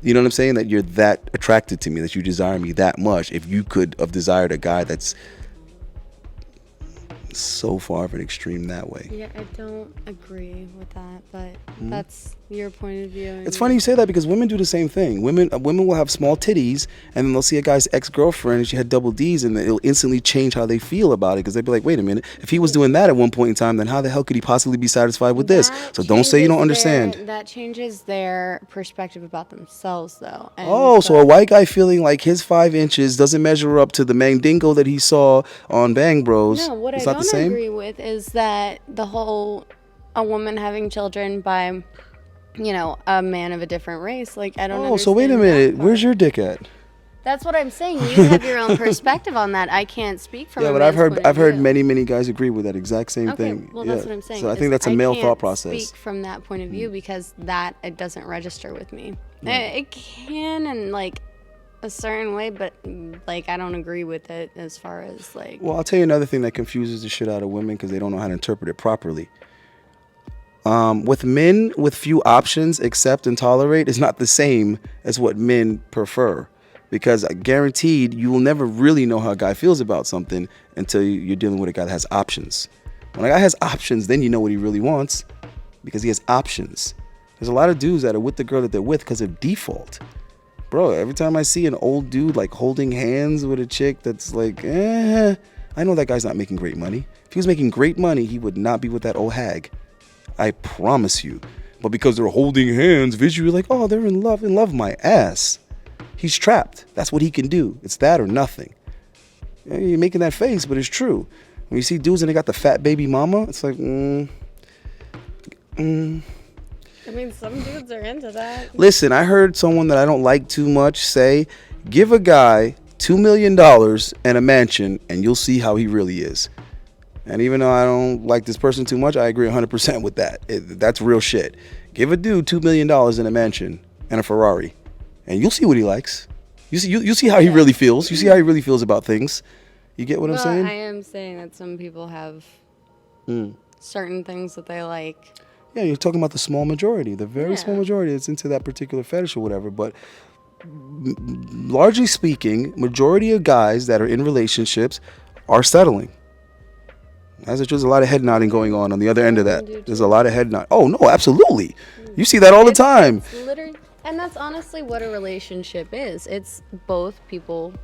you know what I'm saying, that you're that attracted to me, that you desire me that much. If you could have desired a guy that's so far of an extreme that way. Yeah, I don't agree with that, but that's your point of view. It's funny you say that because women do the same thing. Women will have small titties, and then they'll see a guy's ex-girlfriend and she had double D's, and it'll instantly change how they feel about it, because they'll be like, wait a minute, if he was doing that at one point in time, then how the hell could he possibly be satisfied with this? So don't say you don't understand. That changes their perspective about themselves, though. So a white guy feeling like his 5 inches doesn't measure up to the mandingo that he saw on Bang Bros. No, what it's I not the don't same? agree with is that the whole a woman having children by, a man of a different race. Like, I don't understand. So wait a minute. Where's your dick at? That's what I'm saying. You have your own perspective on that. I can't speak from. Yeah, but I've heard many guys agree with that exact same thing. Well, that's what I'm saying. So I think that's a male thought process. I can't speak from that point of view because that it doesn't register with me. It can in like a certain way, but like I don't agree with it as far as like. Well, I'll tell you another thing that confuses the shit out of women because they don't know how to interpret it properly. With men with few options, accept and tolerate is not the same as what men prefer. Because guaranteed, you will never really know how a guy feels about something until you're dealing with a guy that has options. When a guy has options, then you know what he really wants because he has options. There's a lot of dudes that are with the girl that they're with because of default. Bro, every time I see an old dude like holding hands with a chick that's like, I know that guy's not making great money. If he was making great money, he would not be with that old hag. I promise you. But because they're holding hands, visually like, oh, they're in love my ass. He's trapped. That's what he can do. It's that or nothing. You're making that face, but it's true. When you see dudes and they got the fat baby mama, it's like, I mean, some dudes are into that. Listen, I heard someone that I don't like too much say, give a guy $2 million and a mansion, and you'll see how he really is. And even though I don't like this person too much, I agree 100% with that. That's real shit. Give a dude $2 million in a mansion and a Ferrari, and you'll see what he likes. You see how he really feels. You see how he really feels about things. You get what I'm saying? I am saying that some people have certain things that they like. Yeah, you're talking about the small majority, the very small majority that's into that particular fetish or whatever. But largely speaking, majority of guys that are in relationships are settling. As there's a lot of head nodding going on the other end of that. There's a lot of head nodding. Oh, no, absolutely. You see that all the time. It's literally, and that's honestly what a relationship is. It's both people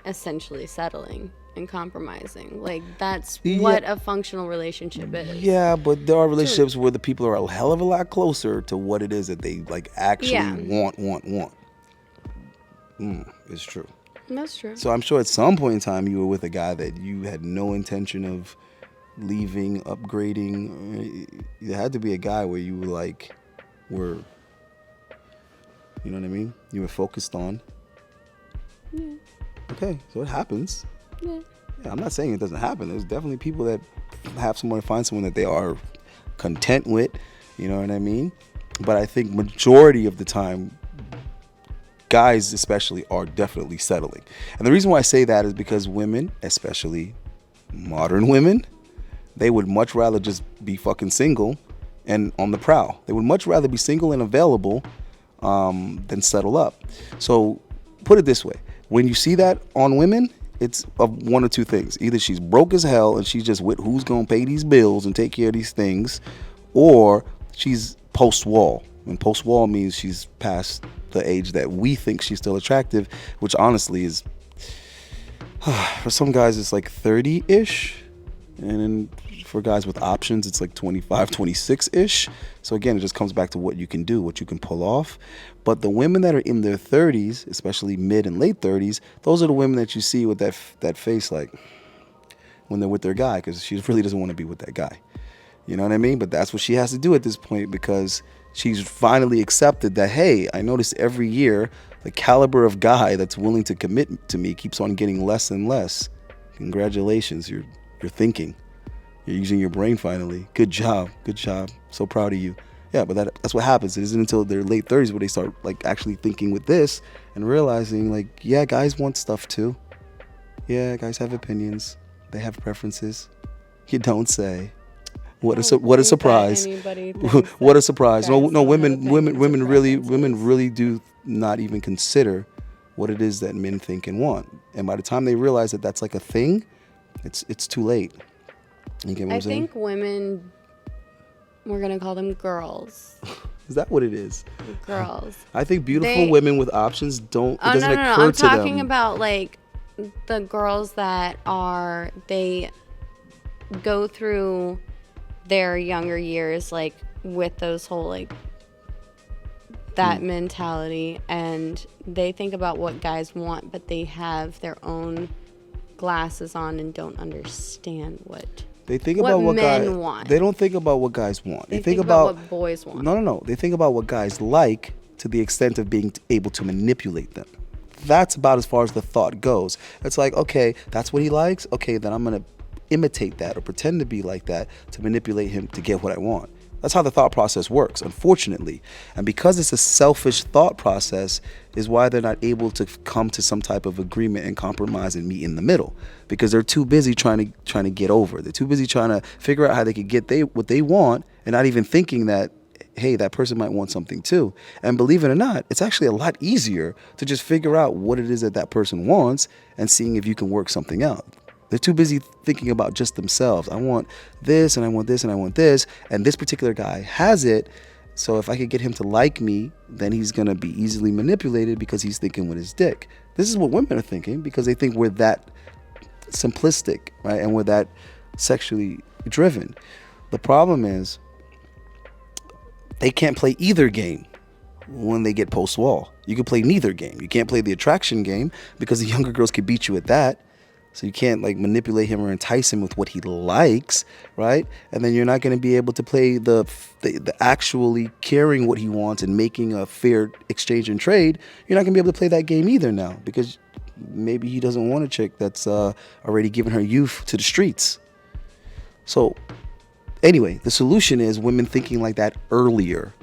essentially settling and compromising. Like, that's what a functional relationship is. Yeah, but there are relationships where the people are a hell of a lot closer to what it is that they like actually want. It's true. That's true. So I'm sure at some point in time you were with a guy that you had no intention of leaving, upgrading. There had to be a guy where you were, you know what I mean? You were focused on. Yeah. Okay, so it happens. Yeah, I'm not saying it doesn't happen. There's definitely people that find someone that they are content with, you know what I mean? But I think majority of the time, guys especially, are definitely settling. And the reason why I say that is because women, especially modern women, they would much rather just be fucking single and on the prowl. They would much rather be single and available than settle up. So put it this way. When you see that on women, it's of one or two things. Either she's broke as hell and she's just with who's going to pay these bills and take care of these things, or she's post-wall. And post-wall means she's past the age that we think she's still attractive, which honestly is, for some guys, it's like 30-ish. And then for guys with options, it's like 25, 26-ish. So again, it just comes back to what you can do, what you can pull off. But the women that are in their 30s, especially mid and late 30s, those are the women that you see with that face like when they're with their guy, because she really doesn't want to be with that guy. You know what I mean? But that's what she has to do at this point, because she's finally accepted that, hey, I notice every year the caliber of guy that's willing to commit to me keeps on getting less and less. Congratulations, you're thinking. You're using your brain finally. Good job. Good job. So proud of you. Yeah, but that's what happens. It isn't until their late 30s where they start like actually thinking with this and realizing like, yeah, guys want stuff too. Yeah, guys have opinions. They have preferences. You don't say. What a surprise! What a surprise! No, women really do not even consider what it is that men think and want. And by the time they realize that that's like a thing, it's too late. You get what I'm saying? I think women, we're gonna call them girls. Is that what it is? Girls. I think beautiful women with options don't. It doesn't occur to them. I'm talking about like the girls that they go through their younger years like with those whole like that mentality, and they think about what guys want, but they have their own glasses on and don't understand what they think about what men want. They don't think about what guys want. They think about what boys want. No. They think about what guys like to the extent of being able to manipulate them. That's about as far as the thought goes. It's like, okay, that's what he likes. Okay, then I'm going to imitate that or pretend to be like that to manipulate him to get what I want. That's how the thought process works, unfortunately. And because it's a selfish thought process is why they're not able to come to some type of agreement and compromise and meet in the middle, because they're too busy trying to get over. They're too busy trying to figure out how they could get what they want, and not even thinking that, hey, that person might want something too. And believe it or not, it's actually a lot easier to just figure out what it is that person wants and seeing if you can work something out. They're too busy thinking about just themselves. I want this, and I want this, and I want this, and this particular guy has it. So if I could get him to like me, then he's going to be easily manipulated because he's thinking with his dick. This is what women are thinking because they think we're that simplistic, right? And we're that sexually driven. The problem is they can't play either game when they get post-wall. You can play neither game. You can't play the attraction game because the younger girls can beat you at that. So you can't like manipulate him or entice him with what he likes, right? And then you're not going to be able to play the actually caring what he wants and making a fair exchange and trade. You're not going to be able to play that game either now because maybe he doesn't want a chick that's already given her youth to the streets. So anyway, the solution is women thinking like that earlier.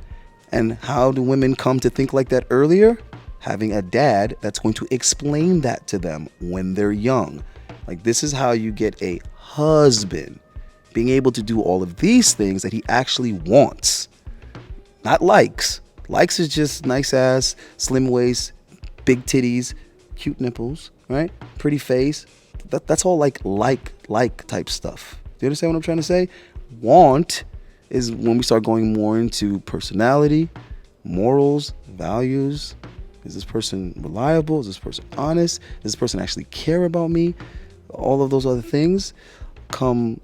And how do women come to think like that earlier? Having a dad that's going to explain that to them when they're young. Like, this is how you get a husband, being able to do all of these things that he actually wants, not likes. Likes is just nice ass, slim waist, big titties, cute nipples, right? Pretty face. That's all like type stuff. Do you understand what I'm trying to say? Want is when we start going more into personality, morals, values. Is this person reliable? Is this person honest? Does this person actually care about me? All of those other things come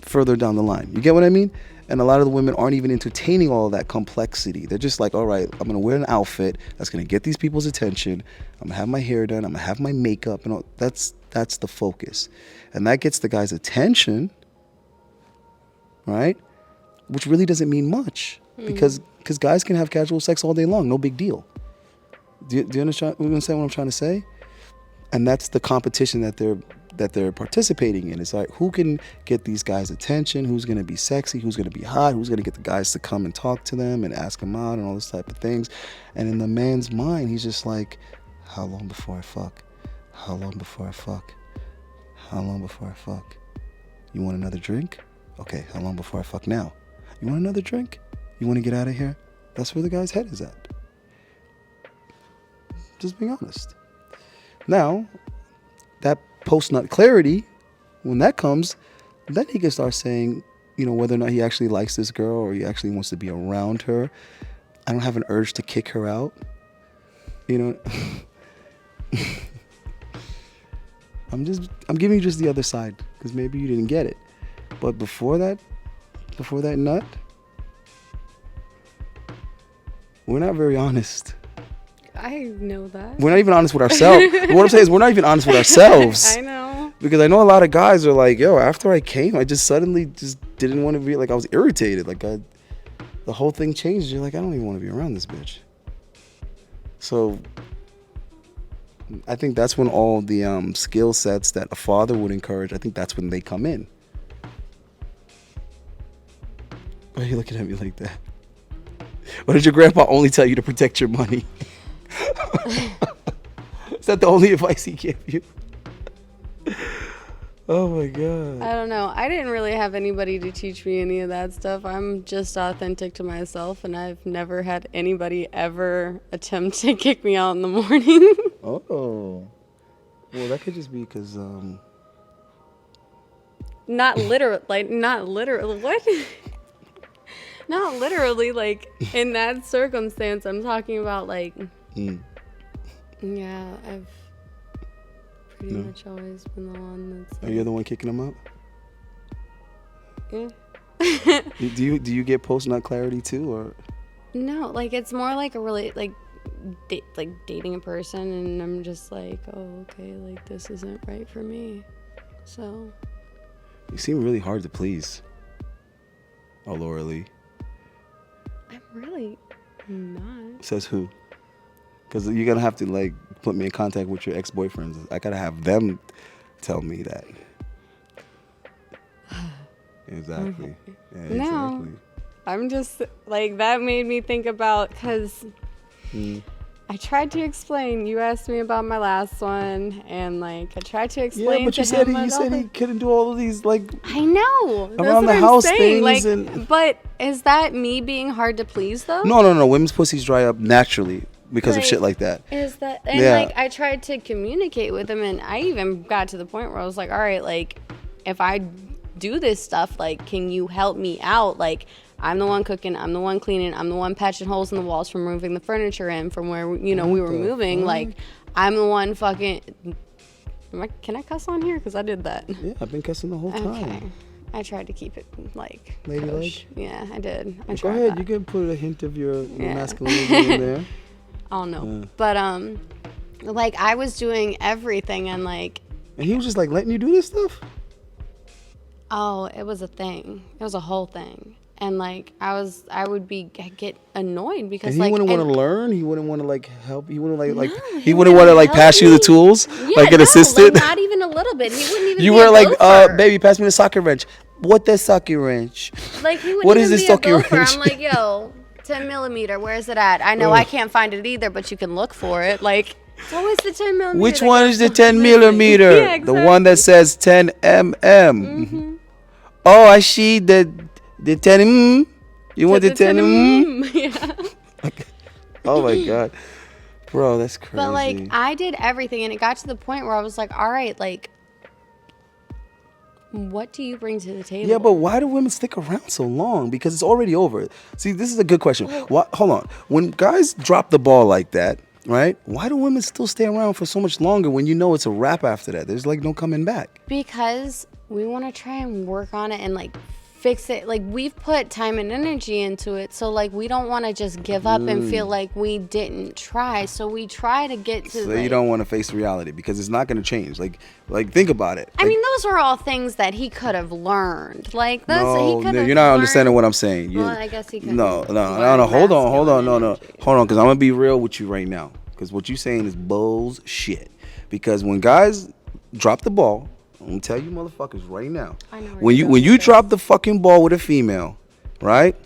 further down the line. You get what I mean? And a lot of the women aren't even entertaining all of that complexity. They're just like, all right, I'm going to wear an outfit that's going to get these people's attention. I'm going to have my hair done. I'm going to have my makeup. And all. That's the focus. And that gets the guy's attention, right? Which really doesn't mean much because guys can have casual sex all day long. No big deal. Do you understand what I'm trying to say? And that's the competition that they're participating in. It's like, who can get these guys' attention? Who's going to be sexy? Who's going to be hot? Who's going to get the guys to come and talk to them and ask them out and all this type of things? And in the man's mind, he's just like, how long before I fuck? How long before I fuck? How long before I fuck? You want another drink? Okay, how long before I fuck now? You want another drink? You want to get out of here? That's where the guy's head is at. Just being honest. Now, that post-nut clarity, when that comes, then he can start saying, you know, whether or not he actually likes this girl or he actually wants to be around her. I don't have an urge to kick her out. You know, I'm giving you just the other side because maybe you didn't get it. But before that nut, we're not very honest. I know that. We're not even honest with ourselves. What I'm saying is we're not even honest with ourselves. I know. Because I know a lot of guys are like, yo, after I came, I just suddenly just didn't want to be, like, I was irritated. Like, the whole thing changed. You're like, I don't even want to be around this bitch. So I think that's when all the skill sets that a father would encourage, I think that's when they come in. Why are you looking at me like that? Why did your grandpa only tell you to protect your money? Is that the only advice he gave you? Oh my God. I don't know. I didn't really have anybody to teach me any of that stuff. I'm just authentic to myself, and I've never had anybody ever attempt to kick me out in the morning. Oh. Well, that could just be because... Not literal, like, not literal. What? Not literally, like, in that circumstance. I'm talking about, like... Yeah, I've pretty much always been the one that's... Are you the one kicking them out? Yeah. Do you get post-nut clarity too, or? No, like, it's more like a really, like dating a person, and I'm just like, oh, okay, like, this isn't right for me. So... You seem really hard to please. Oh, Laura Lee. I'm really not. Says who? Because you're going to have to, like, put me in contact with your ex-boyfriends. I got to have them tell me that. Exactly. Yeah, exactly. No, I'm just, like, that made me think about, because I tried to explain. You asked me about my last one, and, like, I tried to explain. Yeah, but you said he couldn't do all of these, like, I know. around the house things. Like, and but is that me being hard to please, though? No. Women's pussies dry up naturally because of shit like that. Is that, and like, I tried to communicate with him, and I even got to the point where I was like, all right, like, if I do this stuff, like, can you help me out? Like, I'm the one cooking, I'm the one cleaning, I'm the one patching holes in the walls from moving the furniture in from where, you know, we were moving. Fuck? Like, I'm the one fucking... Can I cuss on here? Because I did that. Yeah, I've been cussing the whole time. Okay. I tried to keep it, like, ladylike. Yeah, I did. Go ahead, that. you can put a hint of your masculinity in there. I don't know. But, like, I was doing everything, and, like... And he was just, like, letting you do this stuff? Oh, it was a thing. It was a whole thing. And, like, I would get annoyed because, and he like... wouldn't want to learn? He wouldn't want to, like, help? He wouldn't, he wouldn't want to, like, pass you the tools? Yeah, like an assistant? Like, not even a little bit. He wouldn't even You be were a like, gopher. Baby, pass me the socket wrench. What the socket wrench? Like, he wouldn't What even is this be a socket gopher. wrench? I'm like, yo, 10 millimeter, where is it at? I know I can't find it either, but you can look for it. Like, it's always the 10 millimeter. Which one is the 10 millimeter? Yeah, exactly. The one that says 10 mm. Oh, I see the 10 mm. You want the 10 mm? Yeah. Okay. Oh my God. Bro, that's crazy. But, like, I did everything, and it got to the point where I was like, all right, like, what do you bring to the table? Yeah, but why do women stick around so long? Because it's already over. See, this is a good question. Hold on. When guys drop the ball like that, right? Why do women still stay around for so much longer when you know it's a wrap after that? There's, like, no coming back. Because we want to try and work on it and, like, fix it. Like, we've put time and energy into it, so, like, we don't want to just give up and feel like we didn't try. So we try to get to. So like, you don't want to face reality because it's not going to change. Like think about it. I mean, those were all things that he could have learned. Like, those he could have. You're not understanding what I'm saying. Well, I guess he could. No. Hold on. No. Hold on, because I'm gonna be real with you right now. Because what you're saying is bullshit. Because when guys drop the ball, I'm gonna tell you motherfuckers right now. I know when you drop the fucking ball with a female, right?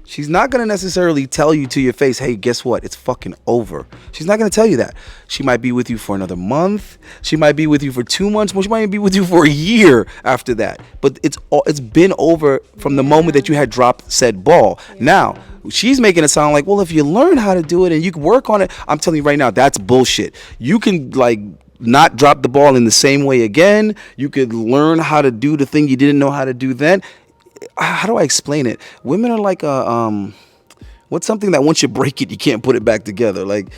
She's not gonna necessarily tell you to your face, hey, guess what? It's fucking over. She's not gonna tell you that. She might be with you for another month. She might be with you for 2 months. She might be with you for a year after that. But it's been over from the moment that you had dropped said ball. Yeah. Now, she's making it sound like, well, if you learn how to do it and you can work on it, I'm telling you right now, that's bullshit. You can, like, not drop the ball in the same way again. You could learn how to do the thing you didn't know how to do then. How do I explain it? Women are like what's something that once you break it, you can't put it back together. Like,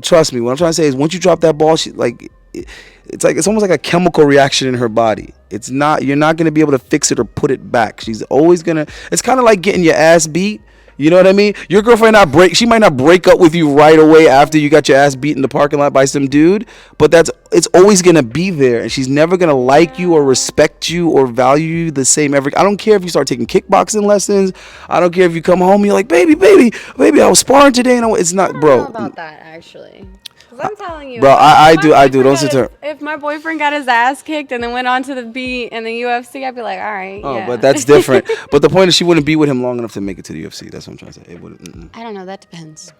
trust me, what I'm trying to say is once you drop that ball, it's almost like a chemical reaction in her body. You're not going to be able to fix it or put it back. She's always going to, it's kind of like getting your ass beat. You know what I mean? Your girlfriend she might not break up with you right away after you got your ass beat in the parking lot by some dude, but that's it's always gonna be there, and she's never gonna like you or respect you or value you the same ever. I don't care if you start taking kickboxing lessons. I don't care if you come home and you're like, baby, I was sparring today, and it's not, I don't bro. know about that actually. Cause I'm telling you, Bro, I do. Don't sit there. If my boyfriend got his ass kicked and then went on to the beat and the UFC, I'd be like, all right, Oh, yeah. but that's different. But the point is, she wouldn't be with him long enough to make it to the UFC. That's what I'm trying to say. It wouldn't. I don't know. That depends.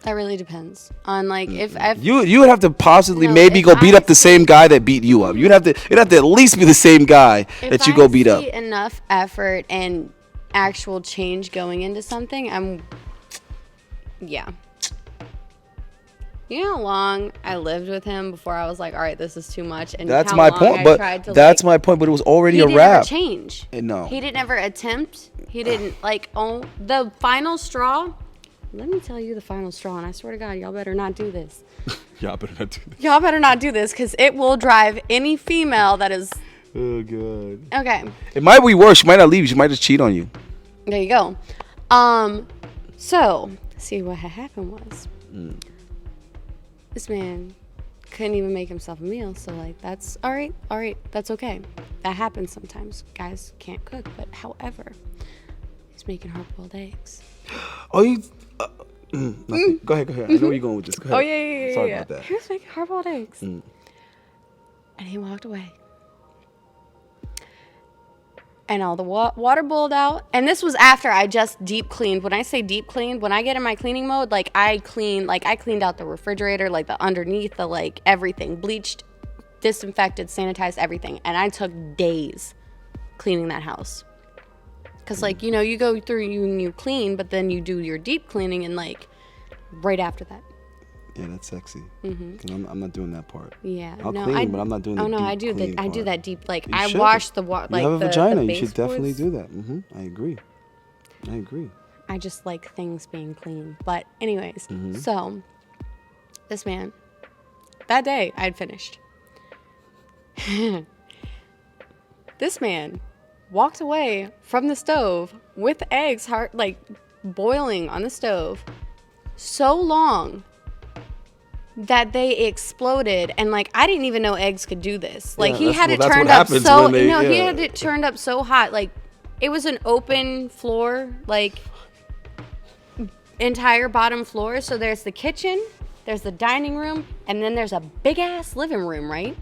That really depends on like if You would have to possibly No, maybe if go beat I up the same guy that beat you up. It'd have to at least be the same guy that you go beat up. If I see enough effort and actual change going into something, yeah. You know how long I lived with him before I was like, all right, this is too much. And That's how my long point. I But tried to, that's my point. But it was already he a didn't wrap. ever change. No. He didn't ever attempt. He didn't like. Oh, the final straw. Let me tell you the final straw, and I swear to God, y'all better not do this. Y'all better not do this. Y'all better not do this, because it will drive any female that is. Oh God. Okay. It might be worse. She might not leave you. She might just cheat on you. There you go. So see what had happened was this man couldn't even make himself a meal. So like that's all right. That's okay. That happens sometimes. Guys can't cook, but however, he's making hard-boiled eggs. Oh, you. Go ahead. I know where you're going with this. Go ahead. Oh yeah. Sorry about that. He was making hard-boiled eggs, and he walked away. And all the water boiled out. And this was after I just deep cleaned. When I say deep cleaned, when I get in my cleaning mode, I cleaned out the refrigerator, like the underneath, the like everything, bleached, disinfected, sanitized, everything. And I took days cleaning that house. Because like, you go through and you clean, but then you do your deep cleaning and like right after that. Yeah, that's sexy. I'm not doing that part. Yeah, I'll clean, but I'm not doing. Oh no, deep I do clean I do part. that deep. Like You I should. wash the water. Like you have a vagina. The You should definitely baseboards. do that. I agree. I just like things being clean. But anyways, so this man, that day I'd finished. This man walked away from the stove with eggs boiling on the stove so long that they exploded, and like I didn't even know eggs could do this. Like he had it turned up so he had it turned up so hot. Like it was an open floor, like entire bottom floor. So there's the kitchen, there's the dining room, and then there's a big ass living room, right?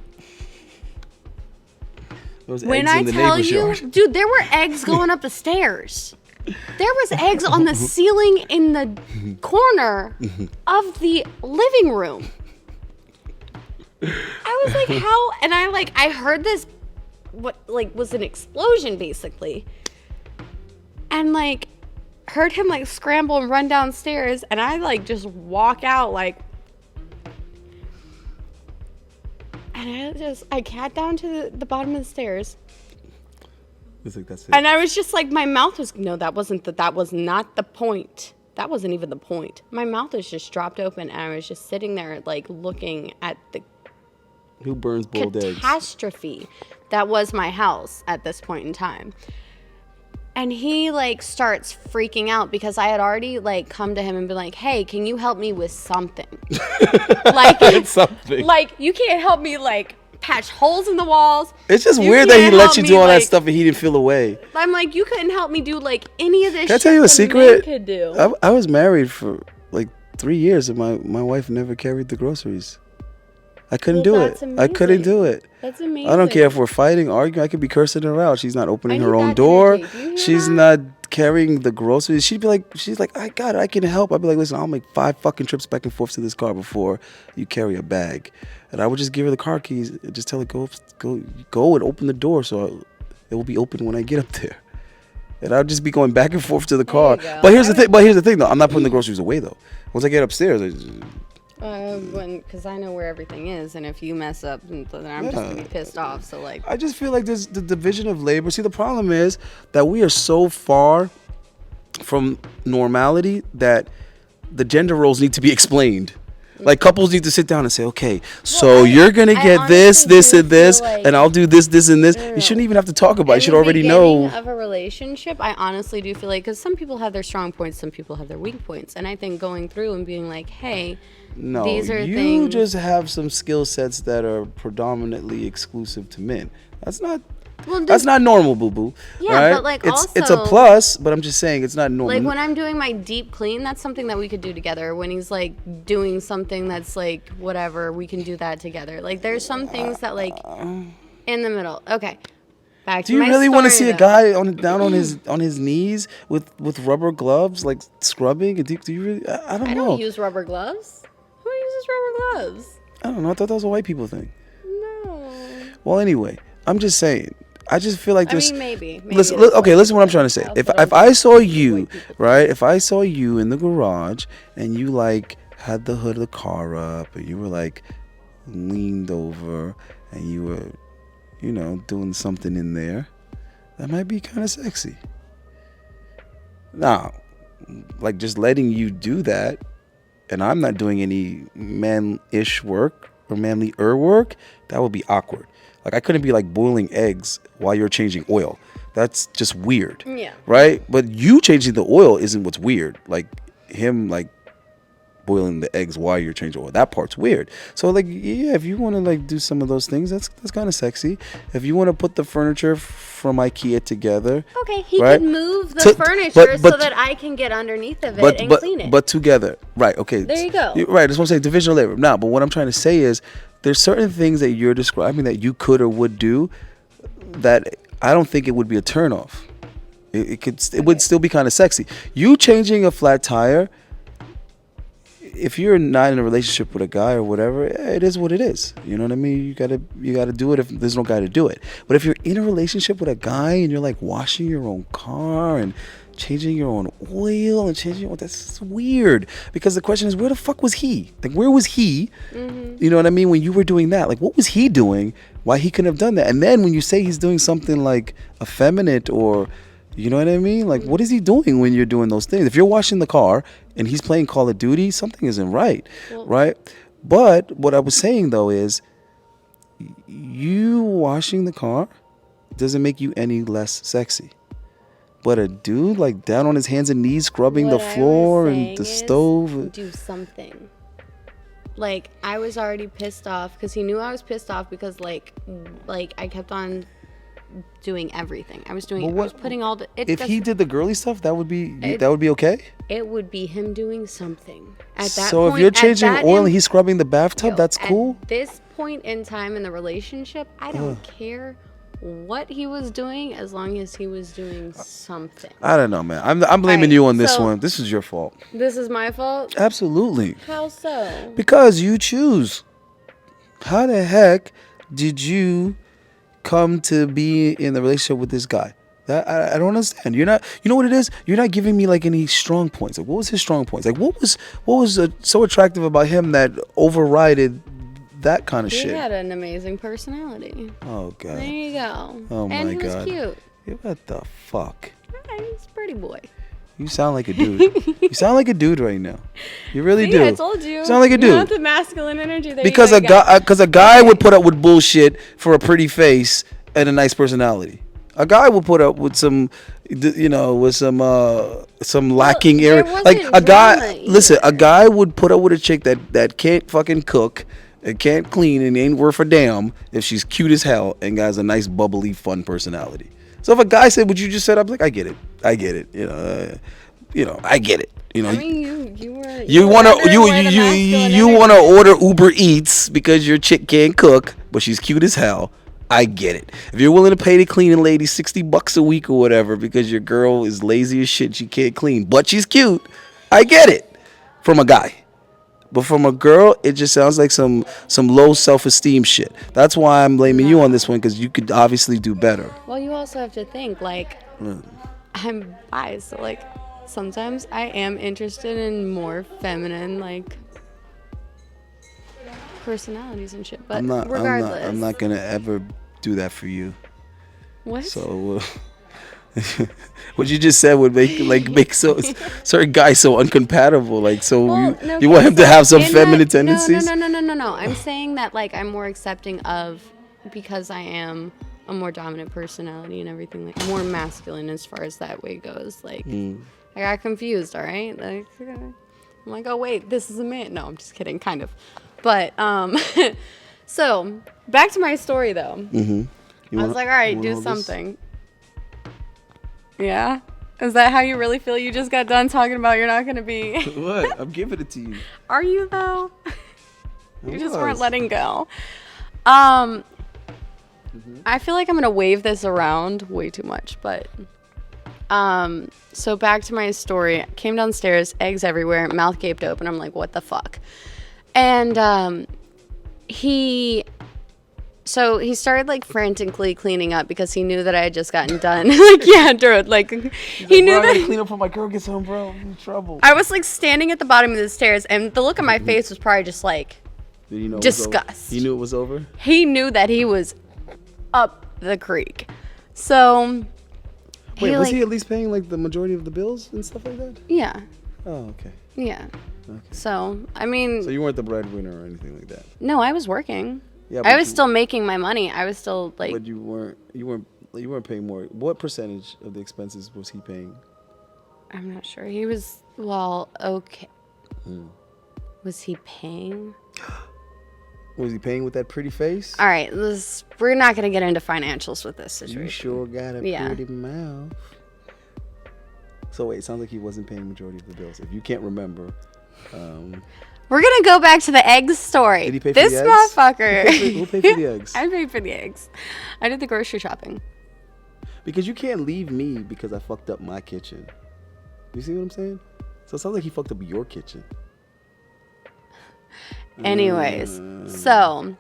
When I tell you, dude, there were eggs going up the stairs. There was eggs on the ceiling in the corner of the living room. I was like, how? And I heard this, was an explosion basically. And heard him scramble and run downstairs. And I just walk out and I got down to the bottom of the stairs. It's like, that's it. And I was just my mouth was, no, that was not the point. That wasn't even the point. My mouth was just dropped open and I was just sitting there looking at the who burns boiled eggs. Catastrophe that was my house at this point in time. And he starts freaking out because I had already come to him and been like, hey, can you help me with something? Something. You can't help me patch holes in the walls. It's just weird that he let you do all that stuff and he didn't feel away. I'm you couldn't help me do any of this. Can I tell you a secret? Could do. I was married for 3 years and my wife never carried the groceries. I couldn't do it. Amazing. I couldn't do it. That's amazing. I don't care if we're fighting, arguing. I could be cursing her out. She's not opening her own that door. energy. She's not carrying the groceries. She's like, I got it. I can help. I'd be like, listen, I'll make 5 fucking trips back and forth to this car before you carry a bag. And I would just give her the car keys and just tell her, go and open the door so it will be open when I get up there. And I'd just be going back and forth to the car. But here's the thing though. I'm not putting the groceries away though. Once I get upstairs, because I know where everything is, and if you mess up, then I'm just gonna be pissed off. So I just feel like there's the division of labor. See, the problem is that we are so far from normality that the gender roles need to be explained. Like couples need to sit down and say, okay, so Well, you're gonna I get this, honestly this, do and this, feel like- and I'll do this, this, and this. No. You shouldn't even have to talk about it. You should In the already beginning know. of a relationship, I honestly do feel like, because some people have their strong points, some people have their weak points, and I think going through and being like, hey, No, these are you things. just have some skill sets that are predominantly exclusive to men. That's not. Well, That's not normal, boo boo. Yeah, right? but, like, it's a also- plus, but I'm just saying it's not normal. Like when I'm doing my deep clean, that's something that we could do together. When he's like doing something that's like whatever, we can do that together. Like there's some things that like in the middle. Okay, back to Do you my really want to story, see a though. guy down on his knees with rubber gloves, like scrubbing? Do you really? I don't I know. don't use rubber gloves. Who uses rubber gloves? I don't know. I thought that was a white people thing. No. Well, anyway, I'm just saying. I just feel like I there's. mean, maybe. Listen, it is okay, white listen what I'm people trying to say. style, If but if I'll I saw just you, white people right? If I saw you in the garage and you like had the hood of the car up and you were like leaned over and you were, doing something in there, that might be kind of sexy. Now, like just letting you do that, and I'm not doing any man-ish work or manly-er work, that would be awkward. Like I couldn't be like boiling eggs while you're changing oil. That's just weird. Yeah. Right? But you changing the oil isn't what's weird. Like him like boiling the eggs while you're changing oil. That part's weird. So like yeah, if you want to like do some of those things, that's kind of sexy. If you want to put the furniture from IKEA together. Okay, he right? can move the furniture so that I can get underneath of it and clean it. But together. Right, okay. There you go. Right, that's what I'm saying. Division of labor. Now, but what I'm trying to say is there's certain things that you're describing that you could or would do that I don't think it would be a turnoff. It would still be kind of sexy. You changing a flat tire, if you're not in a relationship with a guy or whatever, it is what it is. You know what I mean? You gotta do it if there's no guy to do it. But if you're in a relationship with a guy and you're like washing your own car and changing your own oil and changing your own, that's weird. Because the question is, where the fuck was he? Like, where was he? Mm-hmm. You know what I mean? When you were doing that, like, what was he doing? Why he couldn't have done that? And then when you say he's doing something like effeminate or, you know what I mean? Like, what is he doing when you're doing those things? If you're washing the car and he's playing Call of Duty, something isn't right, right? But what I was saying, though, is you washing the car doesn't make you any less sexy. But a dude, like, down on his hands and knees, scrubbing the floor and the stove. Do something. Like, I was already pissed off because he knew I was pissed off because, like I kept on doing everything. I was putting all the. If he did the girly stuff, that would be okay. It would be him doing something at that so point. If you're changing oil and he's scrubbing the bathtub, that's cool. At this point in time in the relationship, I don't care what he was doing as long as he was doing something. I don't know, man. I'm blaming you on this one. This is your fault. This is my fault? Absolutely. How so? Because you choose. How the heck did you come to be in the relationship with this guy? That I don't understand. You're not. You know what it is? You're not giving me like any strong points. Like, what was his strong points? Like, what was so attractive about him that overrided that kind of shit? He had an amazing personality. Oh god. There you go. Oh my god. And he was cute. Yeah, what the fuck? Yeah, he's a pretty boy. You sound like a dude. You sound like a dude right now. You really do. I told you. You sound like a dude. Not the masculine energy there. Because a guy would put up with bullshit for a pretty face and a nice personality. A guy will put up with some, with some lacking area. Like a guy, listen, a guy would put up with a chick that can't fucking cook and can't clean and ain't worth a damn if she's cute as hell and has a nice, bubbly, fun personality. So if a guy said what you just said, I'm like, I get it. I get it. I get it. I mean, you want to order Uber Eats because your chick can't cook, but she's cute as hell. I get it. If you're willing to pay the cleaning lady $60 a week or whatever because your girl is lazy as shit, she can't clean, but she's cute, I get it. From a guy. But from a girl, it just sounds like some low self-esteem shit. That's why I'm blaming you on this one, because you could obviously do better. Well, you also have to think, like, I'm biased, so, like, sometimes I am interested in more feminine, like, personalities and shit. But regardless, I'm not gonna ever do that for you. What? So What you just said would make certain guys so uncompatible. Like, so Well, no, you want him to have some in feminine that- tendencies? No. I'm saying that like I'm more accepting of, because I am a more dominant personality and everything, like more masculine as far as that way goes. Like I got confused. All right, like I'm like, oh wait, this is a man. No, I'm just kidding, kind of. But so back to my story though. I was like, all right, do something. Yeah. Is that how you really feel? You just got done talking about you're not going to be... What? I'm giving it to you. Are you, though? You just weren't letting go. I feel like I'm going to wave this around way too much, but... So back to my story. Came downstairs, eggs everywhere, mouth gaped open. I'm like, what the fuck? And So he started like frantically cleaning up because he knew that I had just gotten done. Like, yeah, dude, like he knew that. Clean up when my girl gets home, bro. I'm in trouble. I was like standing at the bottom of the stairs, and the look on my face was probably just like disgust. He knew it was over. He knew that he was up the creek. So wait, was he at least paying like the majority of the bills and stuff like that? Yeah. Oh, okay. Yeah. Okay. So I mean. So you weren't the breadwinner or anything like that. No, I was working. Yeah, I was still making my money. I was still like. But you weren't paying more. What percentage of the expenses was he paying? I'm not sure. He was okay. Was he paying? Was he paying with that pretty face? All right, we're not gonna get into financials with this situation. You sure got a pretty mouth. So wait, it sounds like he wasn't paying majority of the bills. If you can't remember. We're gonna go back to the eggs story. Did he pay for this the eggs? motherfucker. Who paid for the eggs? I paid for the eggs. I did the grocery shopping. Because you can't leave me because I fucked up my kitchen. You see what I'm saying? So it sounds like he fucked up your kitchen. Anyways, so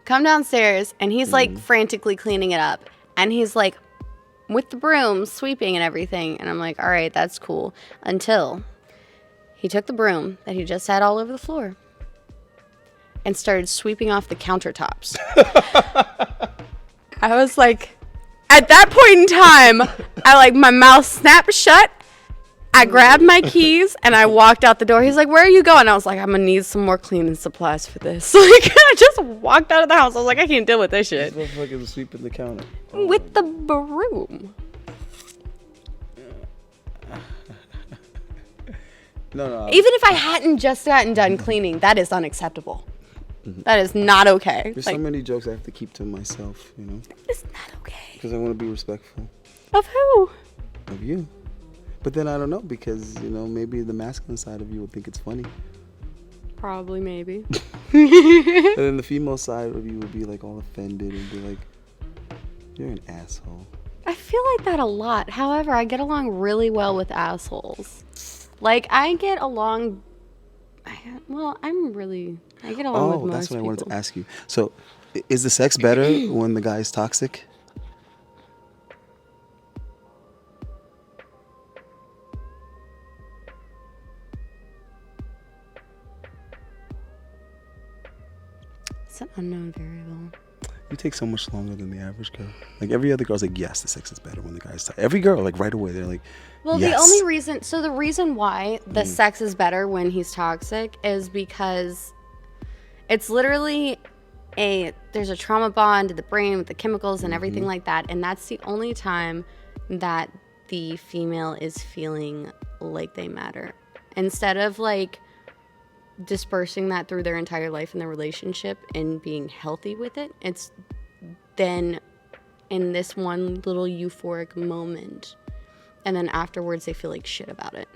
come downstairs and he's like frantically cleaning it up, and he's like with the broom sweeping and everything, and I'm like, all right, that's cool, until he took the broom that he just had all over the floor and started sweeping off the countertops. I was like, at that point in time, my mouth snapped shut. I grabbed my keys and I walked out the door. He's like, where are you going? I was like, I'm going to need some more cleaning supplies for this. Like, I just walked out of the house. I was like, I can't deal with this shit. This motherfucker was sweeping the counter. With the broom. No. Even if I hadn't just gotten done cleaning, that is unacceptable. That is not okay. There's so many jokes I have to keep to myself, you know? It's not okay. Because I want to be respectful. Of who? Of you. But then I don't know, because, you know, maybe the masculine side of you would think it's funny. Probably, maybe. And then the female side of you would be like all offended and be like, you're an asshole. I feel like that a lot. However, I get along really well with assholes. Like, I get along... I get along with most people. Oh, that's what I wanted to ask you. So, is the sex better when the guy is toxic? It's an unknown variable. You take so much longer than the average girl. Like, every other girl's like, yes, the sex is better when the guy's toxic. Every girl, like, right away, they're like, well, yes. The reason why the sex is better when he's toxic is because it's literally there's a trauma bond to the brain with the chemicals and everything like that. And that's the only time that the female is feeling like they matter. Instead of like dispersing that through their entire life in their relationship and being healthy with it, it's then in this one little euphoric moment, and then afterwards they feel like shit about it.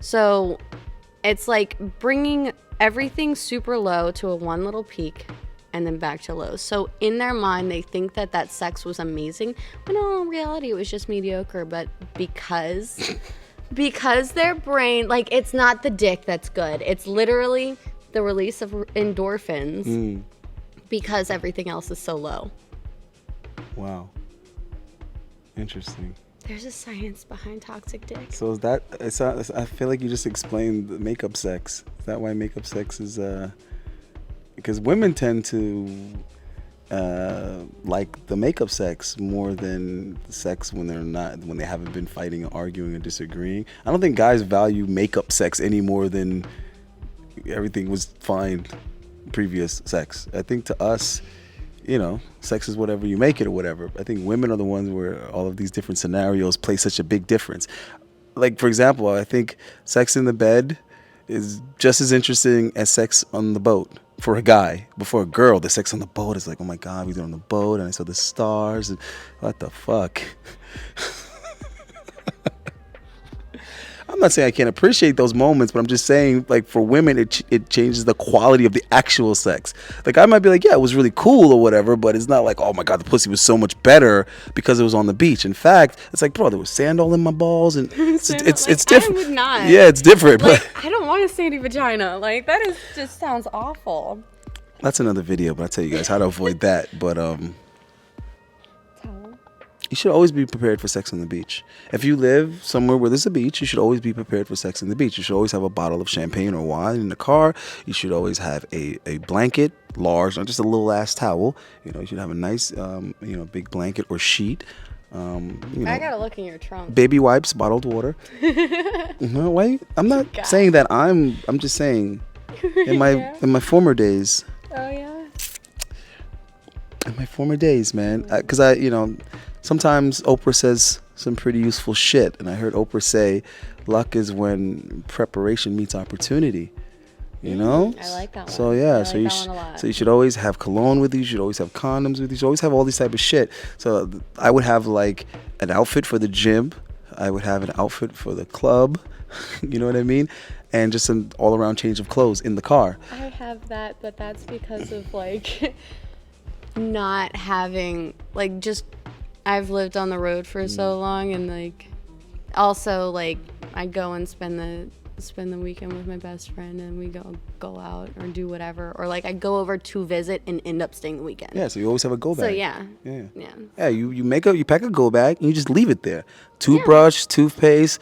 So it's like bringing everything super low to a one little peak and then back to low. So in their mind they think that sex was amazing, when in reality it was just mediocre. But because their brain, like, it's not the dick that's good, it's literally the release of endorphins because everything else is so low. Wow. Interesting. There's a science behind toxic dick. So I feel like you just explained the makeup sex. Is that why makeup sex is because women tend to like the makeup sex more than the sex when they haven't been fighting and arguing and disagreeing. I don't think guys value makeup sex any more than everything was fine previous sex. I think to us, sex is whatever you make it or whatever. I think women are the ones where all of these different scenarios play such a big difference. Like, for example, I think sex in the bed is just as interesting as sex on the boat for a guy. But for a girl, the sex on the boat is like, oh my God, we did on the boat and I saw the stars and what the fuck. I'm not saying I can't appreciate those moments, but I'm just saying, like, for women, it changes the quality of the actual sex. Like, I might be like, yeah, it was really cool or whatever, but it's not like, oh my God, the pussy was so much better because it was on the beach. In fact, it's like, bro, there was sand all in my balls, and it's different. I would not. Yeah, it's different. Like, but I don't want a sandy vagina. Like, that just sounds awful. that's another video, but I'll tell you guys how to avoid that. But you should always be prepared for sex on the beach. If you live somewhere where there's a beach, you should always be prepared for sex on the beach. You should always have a bottle of champagne or wine in the car. You should always have a blanket, large, not just a little ass towel. You should have a nice, big blanket or sheet. I gotta look in your trunk. Baby wipes, bottled water. No, wait. I'm not saying that. I'm just saying, in my former days. Oh yeah. In my former days, man, because sometimes Oprah says some pretty useful shit, and I heard Oprah say, "Luck is when preparation meets opportunity." I like that one. So yeah, I you should always have cologne with you. You should always have condoms with you. You should always have all these type of shit. So I would have like an outfit for the gym. I would have an outfit for the club. You know what I mean? And just an all-around change of clothes in the car. I have that, but that's because of like not having I've lived on the road for so long, and like also like I go and spend the weekend with my best friend, and we go out or do whatever, or like I go over to visit and end up staying the weekend. Yeah, so you always have a go bag. So yeah. Yeah, you pack a go bag and you just leave it there. Toothbrush, toothpaste,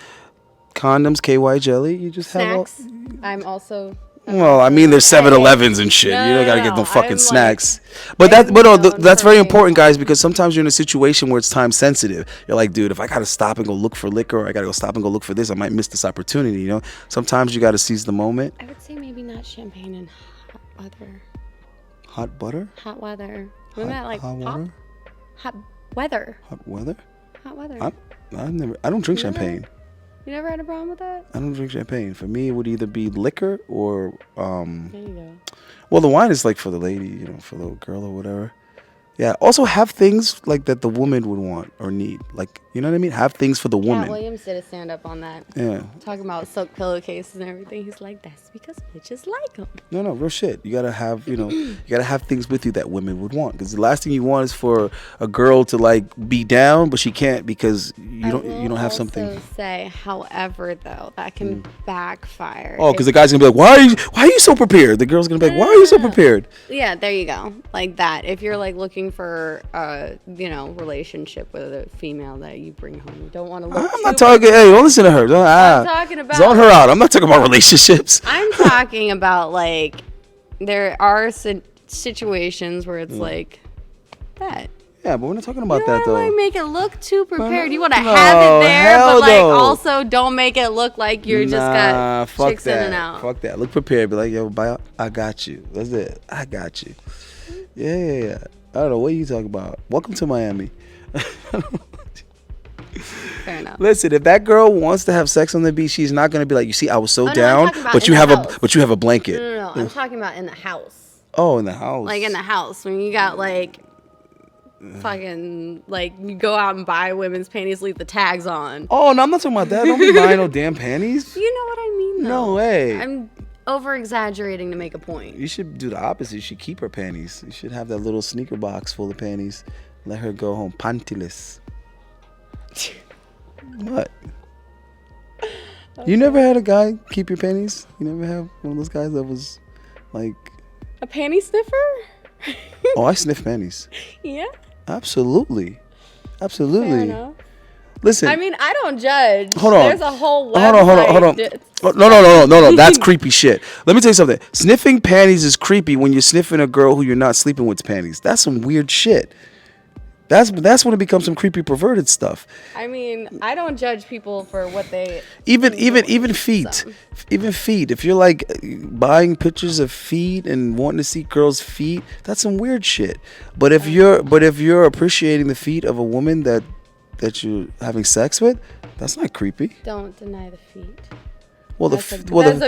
condoms, KY jelly. You just snacks. have I'm also. Well, I mean, there's 7-Elevens and shit. You don't gotta get no fucking snacks. Like, That's very important, guys, because sometimes you're in a situation where it's time sensitive. You're like, dude, if I gotta stop and go look for liquor, or I gotta go stop and go look for this, I might miss this opportunity. Sometimes you gotta seize the moment. I would say maybe not champagne and hot weather. Hot butter? Hot weather. Wasn't that like hot water? Hot weather. Hot weather? Hot weather. I don't drink champagne. You never had a problem with that? I don't drink champagne. For me, it would either be liquor or There you go. well, the wine is like for the lady, for the girl or whatever. Yeah. Also, have things like that the woman would want or need. Like, you know what I mean? Have things for the woman. Cat Williams did a stand up on that. Yeah. Talking about silk pillowcases and everything. He's like, that's because bitches like them. No, real shit. You gotta have, you gotta have things with you that women would want. Because the last thing you want is for a girl to like be down, but she can't because you don't have something. I will say, however, though, that can backfire. Oh, because the guy's gonna be like, why are you so prepared? The girl's gonna be like, why are you so prepared? Yeah, there you go. Like that. If you're like looking for a relationship with a female that you bring home, you don't want to look. I'm not talking. Hey, don't listen to her. I'm talking about. Zone her out. I'm not talking about relationships. I'm talking about like there are situations where it's like that. Yeah, but we're not talking about that though. You don't make it look too prepared. You want to have it there, but like also don't make it look like you're just got chicks in and out. Fuck that. Look prepared. Be like, yo, I got you. That's it. I got you. Yeah. I don't know what you talking about. Welcome to Miami. Fair enough. Listen, if that girl wants to have sex on the beach, she's not gonna be like, you see, I was so down, but you have a blanket. No. I'm talking about in the house. Oh, in the house. Like in the house when you got like fucking like you go out and buy women's panties, leave the tags on. Oh no, I'm not talking about that. Don't be buying no damn panties. You know what I mean? Though. No way. I'm over exaggerating to make a point. You should do the opposite. You should keep her panties. You should have that little sneaker box full of panties. Let her go home pantyless. What? Okay. You never had a guy keep your panties? You never have one of those guys that was like a panty sniffer? Oh, I sniff panties. Yeah. Absolutely. Fair enough. Listen. I mean, I don't judge. Hold on. There's a whole website. Hold on. Oh, no. That's creepy shit. Let me tell you something. Sniffing panties is creepy when you're sniffing a girl who you're not sleeping with's panties. That's some weird shit. That's when it becomes some creepy perverted stuff. I mean, I don't judge people for what they even feet. Even feet. If you're like buying pictures of feet and wanting to see girls' feet, that's some weird shit. But if you're appreciating the feet of a woman that you're having sex with, that's not creepy. Don't deny the feet. Well, that's a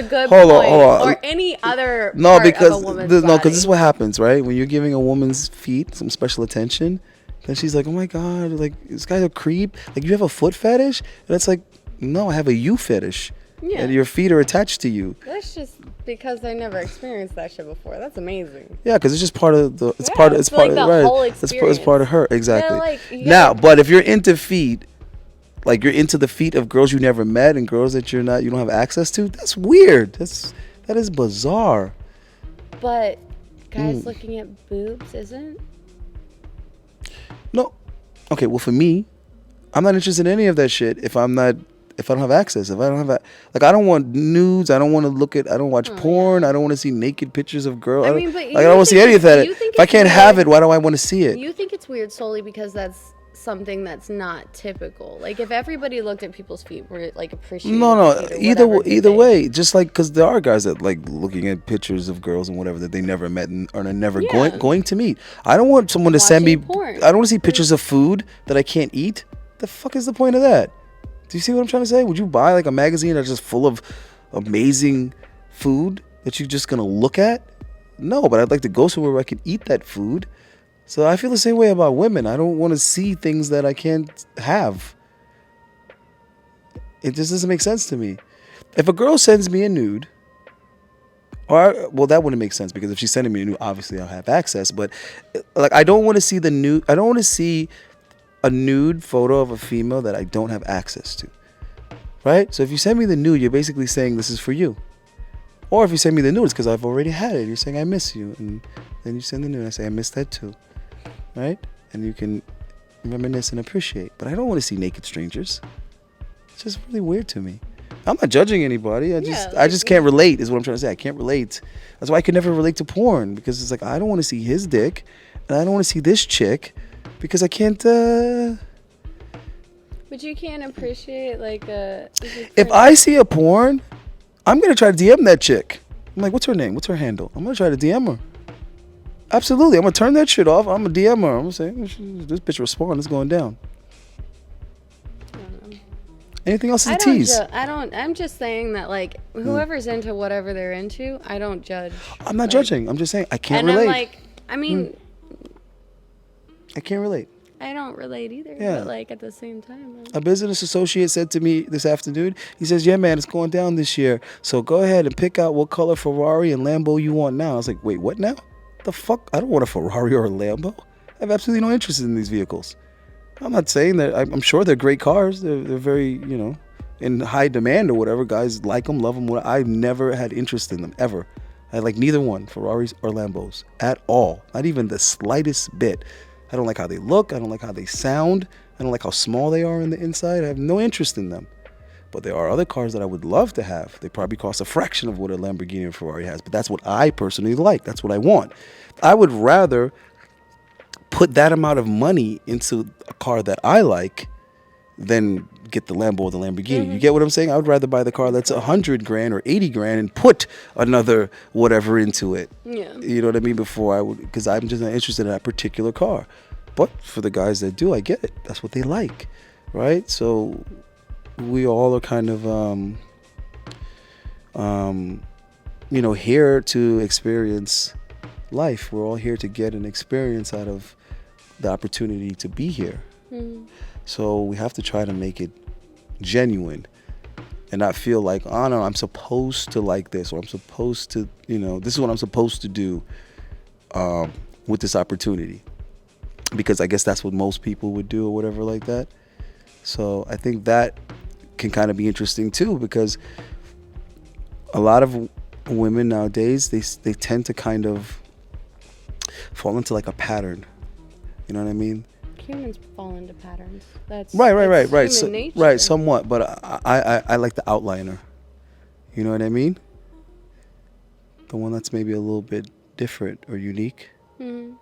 good point. Hold on. Or any other part of a woman's body. Because this is what happens, right? When you're giving a woman's feet some special attention, then she's like, oh my God, like, this guy's a creep. Like, you have a foot fetish? And it's like, no, I have a you fetish. Yeah. And your feet are attached to you. That's just because I never experienced that shit before. That's amazing. Yeah, because it's just part of the. It's part of right. Whole experience. It's part of her, exactly. Yeah, like, now, but if you're into feet, like you're into the feet of girls you never met and girls that you don't have access to, that's weird. That is bizarre. But guys looking at boobs isn't. No. Okay, well, for me, I'm not interested in any of that shit if I don't have access. If I don't have I don't want nudes. I don't want to look at. I don't watch porn. I don't want to see naked pictures of girls. I mean, I don't want to see any of that. If I can't have it, why do I want to see it? You think it's weird solely because that's something that's not typical. Like, if everybody looked at people's feet, were like appreciating. No. Either way, just like, because there are guys that like looking at pictures of girls and whatever that they never met and are never going to meet. I don't want someone to send me porn. I don't want to see pictures of food that I can't eat. The fuck is the point of that? Do you see what I'm trying to say? Would you buy like a magazine that's just full of amazing food that you're just gonna look at? No, but I'd like to go somewhere where I can eat that food. So I feel the same way about women. I don't want to see things that I can't have. It just doesn't make sense to me. If a girl sends me a nude, that wouldn't make sense, because if she's sending me a nude, obviously I'll have access. But like, I don't want to see the nude. I don't want to see a nude photo of a female that I don't have access to. Right? So if you send me the nude, you're basically saying this is for you. Or if you send me the nude, it's because I've already had it. You're saying I miss you, and then you send the nude, and I say I miss that too. Right? And you can reminisce and appreciate. But I don't want to see naked strangers. It's just really weird to me. I'm not judging anybody. I just can't relate, is what I'm trying to say. I can't relate. That's why I can never relate to porn, because it's like, I don't want to see his dick, and I don't want to see this chick, because I can't. But you can't appreciate like a. If I see a porn, I'm gonna try to DM that chick. I'm like, what's her name? What's her handle? I'm gonna try to DM her. Absolutely, I'm gonna turn that shit off. I'm gonna DM her. I'm gonna say, this bitch respond. It's going down. Anything else is a tease. I'm just saying that, like, whoever's into whatever they're into, I don't judge. I'm not judging. I'm just saying I can't relate. And I'm like, I mean, I can't relate. I don't relate either. Yeah. But like, at the same time, a business associate said to me this afternoon, he says, yeah, man, it's going down this year. So go ahead and pick out what color Ferrari and Lambo you want now. I was like, wait, what now? The fuck? I don't want a Ferrari or a Lambo. I have absolutely no interest in these vehicles. I'm not saying that. I'm sure they're great cars. They're very, in high demand or whatever. Guys like them, love them. I've never had interest in them, ever. I like neither one, Ferraris or Lambos, at all. Not even the slightest bit. I don't like how they look. I don't like how they sound. I don't like how small they are on the inside. I have no interest in them. But there are other cars that I would love to have. They probably cost a fraction of what a Lamborghini or Ferrari has. But that's what I personally like. That's what I want. I would rather put that amount of money into a car that I like than get the Lambo or the Lamborghini. Mm-hmm. You get what I'm saying? I would rather buy the car that's $100,000 or $80,000 and put another whatever into it. Yeah. You know what I mean? Before I would, because I'm just not interested in that particular car. But for the guys that do, I get it. That's what they like, right? So we all are kind of, here to experience life. We're all here to get an experience out of the opportunity to be here. Mm-hmm. So we have to try to make it genuine and not feel like, oh no, I'm supposed to like this, or I'm supposed to, this is what I'm supposed to do with this opportunity. Because I guess that's what most people would do or whatever like that. So I think that can kind of be interesting too, because a lot of women nowadays, they tend to kind of fall into like a pattern. You know what I mean? Humans fall into patterns. That's Right. human So, nature. right, somewhat, but I like the outliner. You know what I mean? The one that's maybe a little bit different or unique. Mhm.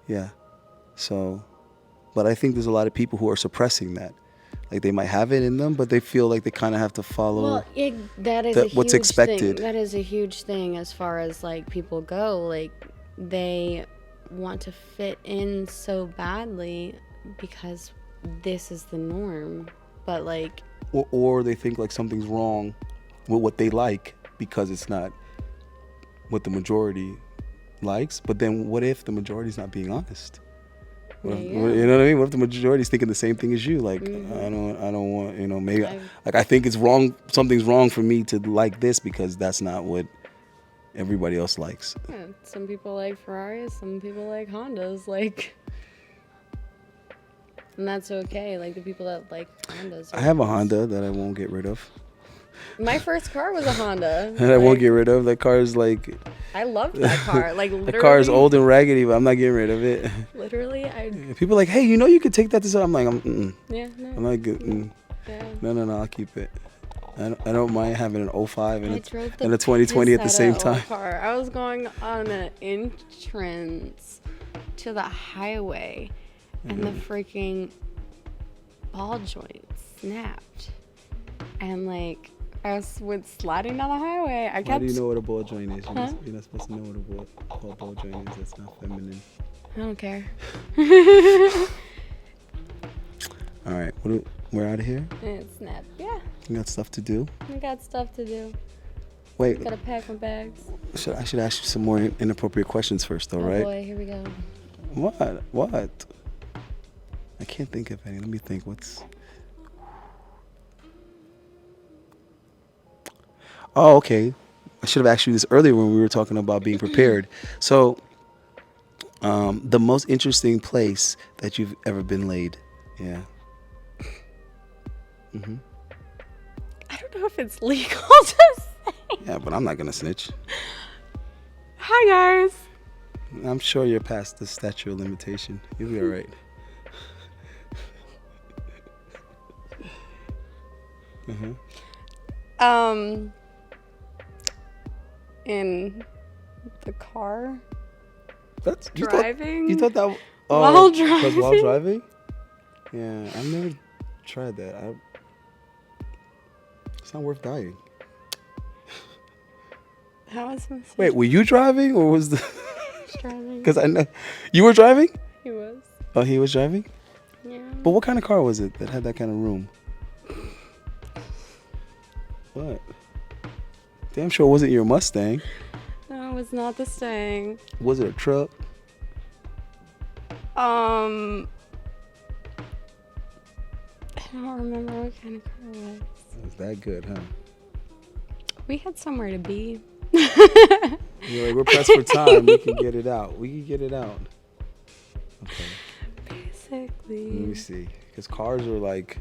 Yeah. So, but I think there's a lot of people who are suppressing that. Like they might have it in them, but they feel like they kind of have to follow That is a what's huge expected. thing. That is a huge thing as far as like people go. Like they want to fit in so badly because this is the norm. But like, Or they think like something's wrong with what they like because it's not what the majority likes. But then what if the majority's not being honest? You know what I mean? What if the majority's thinking the same thing as you? Like, I don't want, maybe I think it's wrong. Something's wrong for me to like this because that's not what everybody else likes. yeah, some people like Ferraris, some people like Hondas, like, and that's okay. Like the people that like Hondas. I have a Honda that I won't get rid of. My first car was a Honda. And I won't get rid of. That car is like... I loved that car. Like literally. The car is old and raggedy, but I'm not getting rid of it. Literally, People are like, hey, you could take that to... I'm like, yeah, no. I'm not good. Yeah. No, I'll keep it. I don't mind having an 05 and a 2020 piss at the same out of time. Car. I was going on an entrance to the highway, and the freaking ball joint snapped, and like I was sliding down the highway. I kept. How do you know what a ball joint is? Huh? You're not supposed to know what a ball joint is. That's not feminine. I don't care. All right, we're out of here. And it snapped. Yeah. We got stuff to do. We got stuff to do. Wait. Gotta pack my bags. I should ask you some more inappropriate questions first, though, right? Oh boy, here we go. What? I can't think of any. Let me think. Oh, okay. I should have asked you this earlier when we were talking about being prepared. So, the most interesting place that you've ever been laid. Yeah. Mhm. I don't know if it's legal to say. Yeah, but I'm not gonna snitch. Hi guys. I'm sure you're past the statute of limitation. You'll be all right. In the car. That's driving. You thought that? While driving. Because while driving? Yeah, I've never tried that. It's not worth dying. How was my Wait, were you driving or was the? driving? Because I know you were driving. He was. Oh, he was driving. Yeah. But what kind of car was it that had that kind of room? What? Damn sure it wasn't your Mustang. No, it was not the Stang. Was it a truck? I don't remember what kind of car it was. It was that good, huh? We had somewhere to be. You're like, we're pressed for time. We can get it out. Okay. Basically. Let me see. Because cars are like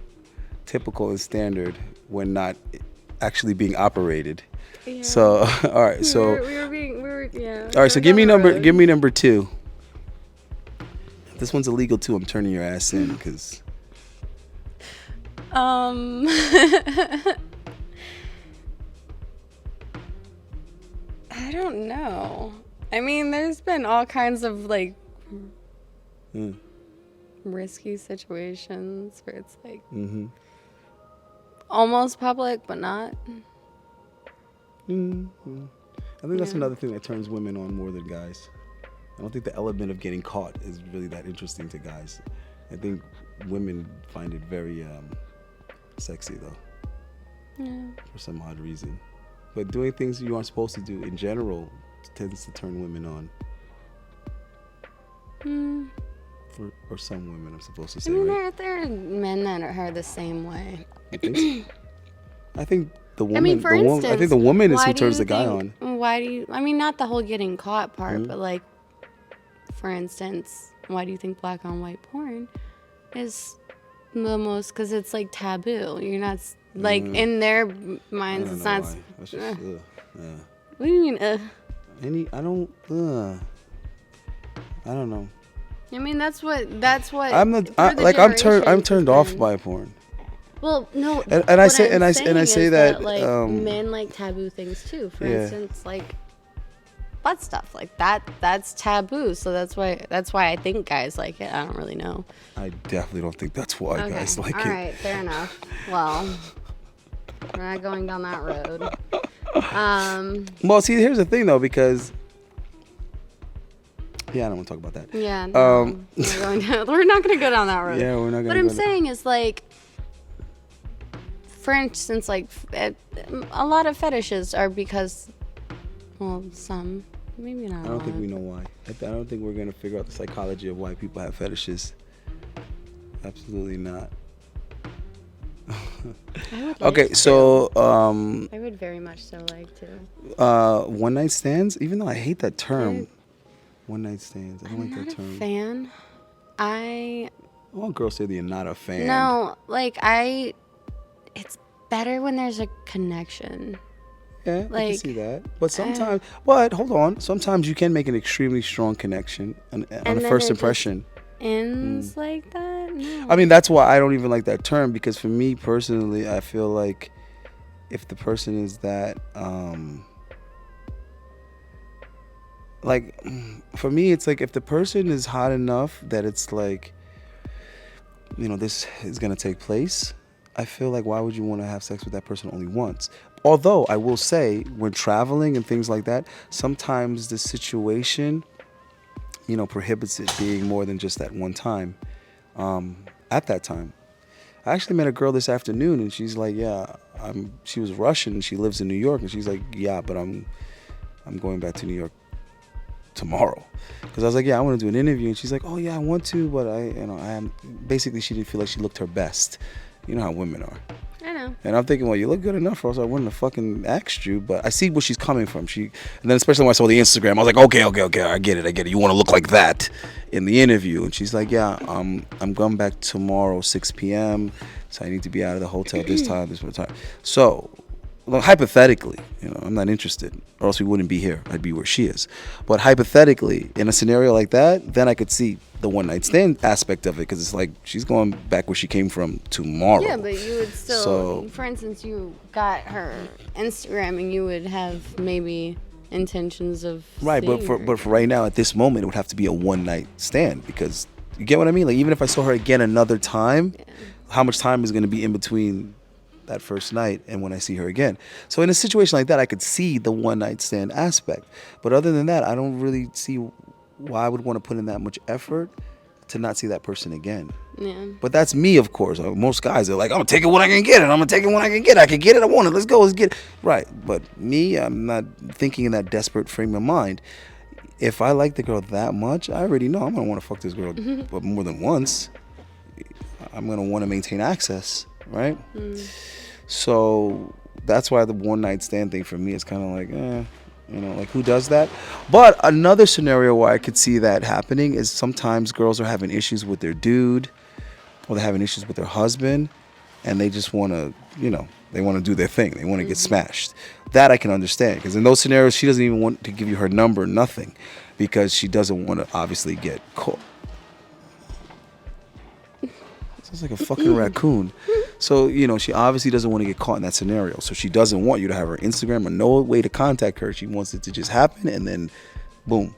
typical and standard when not actually being operated. Yeah. So, all right. Yeah. All right. So give me number 2. This one's illegal too. I'm turning your ass in because. I don't know. I mean, there's been all kinds of like risky situations where it's like almost public but not. I think that's another thing that turns women on more than guys. I don't think the element of getting caught is really that interesting to guys. I think women find it very sexy though. Yeah. For some odd reason. But doing things you aren't supposed to do in general tends to turn women on. Or some women, I'm supposed to say. I mean, right? there are men that are the same way. You think so? I think the woman. I mean, for instance, I think the woman is why who do turns you the guy think- on. Why do you? I mean, not the whole getting caught part, but like, for instance, why do you think black on white porn is the most? Because it's like taboo. You're not like in their minds. It's not. That's just, yeah. What do you mean? I don't know. I mean, that's what. I'm not I'm turned off by porn. Well, no. And I say what and I I'm say saying is that like men like taboo things too. For instance, like butt stuff like that. That's taboo. So that's why I think guys like it. I don't really know. I definitely don't think that's why guys like it. All right, fair enough. Well, we're not going down that road. Well, see, here's the thing though, because I don't want to talk about that. Yeah, no, we're not going to go down that road. Yeah, we're not going to. What I'm saying is, like, for instance, like, a lot of fetishes are because, well, some, maybe not. I don't think we know why. I don't think we're going to figure out the psychology of why people have fetishes. Absolutely not. Okay, so I would very much so like to. One night stands, even though I hate that term. One night stands. I don't like that term. I'm not a fan. All girls say they're not a fan. No, like it's better when there's a connection. Yeah, I can see that. But sometimes, hold on. Sometimes you can make an extremely strong connection on a first impression. Ends like that? No. I mean, that's why I don't even like that term, because for me personally, I feel like if the person is that, like, for me, it's like if the person is hot enough that it's like, this is going to take place, I feel like why would you want to have sex with that person only once? Although I will say, when traveling and things like that, sometimes the situation, prohibits it being more than just that one time. At that time, I actually met a girl this afternoon, and she's like, she was Russian and she lives in New York, and she's like, but I'm going back to New York tomorrow, because I was like, I want to do an interview, and she's like, oh yeah, I want to, but I am, basically she didn't feel like she looked her best. You know how women are. I know. And I'm thinking, well, you look good enough, or else I wouldn't have fucking asked you. But I see where she's coming from. And then especially when I saw the Instagram, I was like, okay, I get it. You want to look like that in the interview. And she's like, I'm going back tomorrow, 6 p.m. So I need to be out of the hotel this time. So, hypothetically, I'm not interested, or else we wouldn't be here. I'd be where she is. But hypothetically, in a scenario like that, then I could see the one night stand aspect of it, because it's like she's going back where she came from tomorrow. Yeah, but you would still, for instance, you got her Instagram and you would have maybe intentions of right, but for right now, at this moment, it would have to be a one night stand, because you get what I mean? Like, even if I saw her again another time, how much time is going to be in between that first night and when I see her again? So in a situation like that, I could see the one night stand aspect. But other than that, I don't really see why I would want to put in that much effort to not see that person again. Yeah. But that's me, of course. Most guys are like, I'm gonna take it when I can get it. I can get it. I want it. Let's go. Let's get it. Right. But me, I'm not thinking in that desperate frame of mind. If I like the girl that much, I already know I'm gonna want to fuck this girl, but more than once. I'm gonna want to maintain access, right? So that's why the one night stand thing for me is kind of like, like, who does that? But another scenario where I could see that happening is sometimes girls are having issues with their dude, or they're having issues with their husband, and they just want to, they want to do their thing. They want to get smashed. That I can understand, because in those scenarios, she doesn't even want to give you her number, nothing, because she doesn't want to obviously get caught. Sounds like a fucking raccoon. So, she obviously doesn't want to get caught in that scenario. So she doesn't want you to have her Instagram or no way to contact her. She wants it to just happen, and then, boom,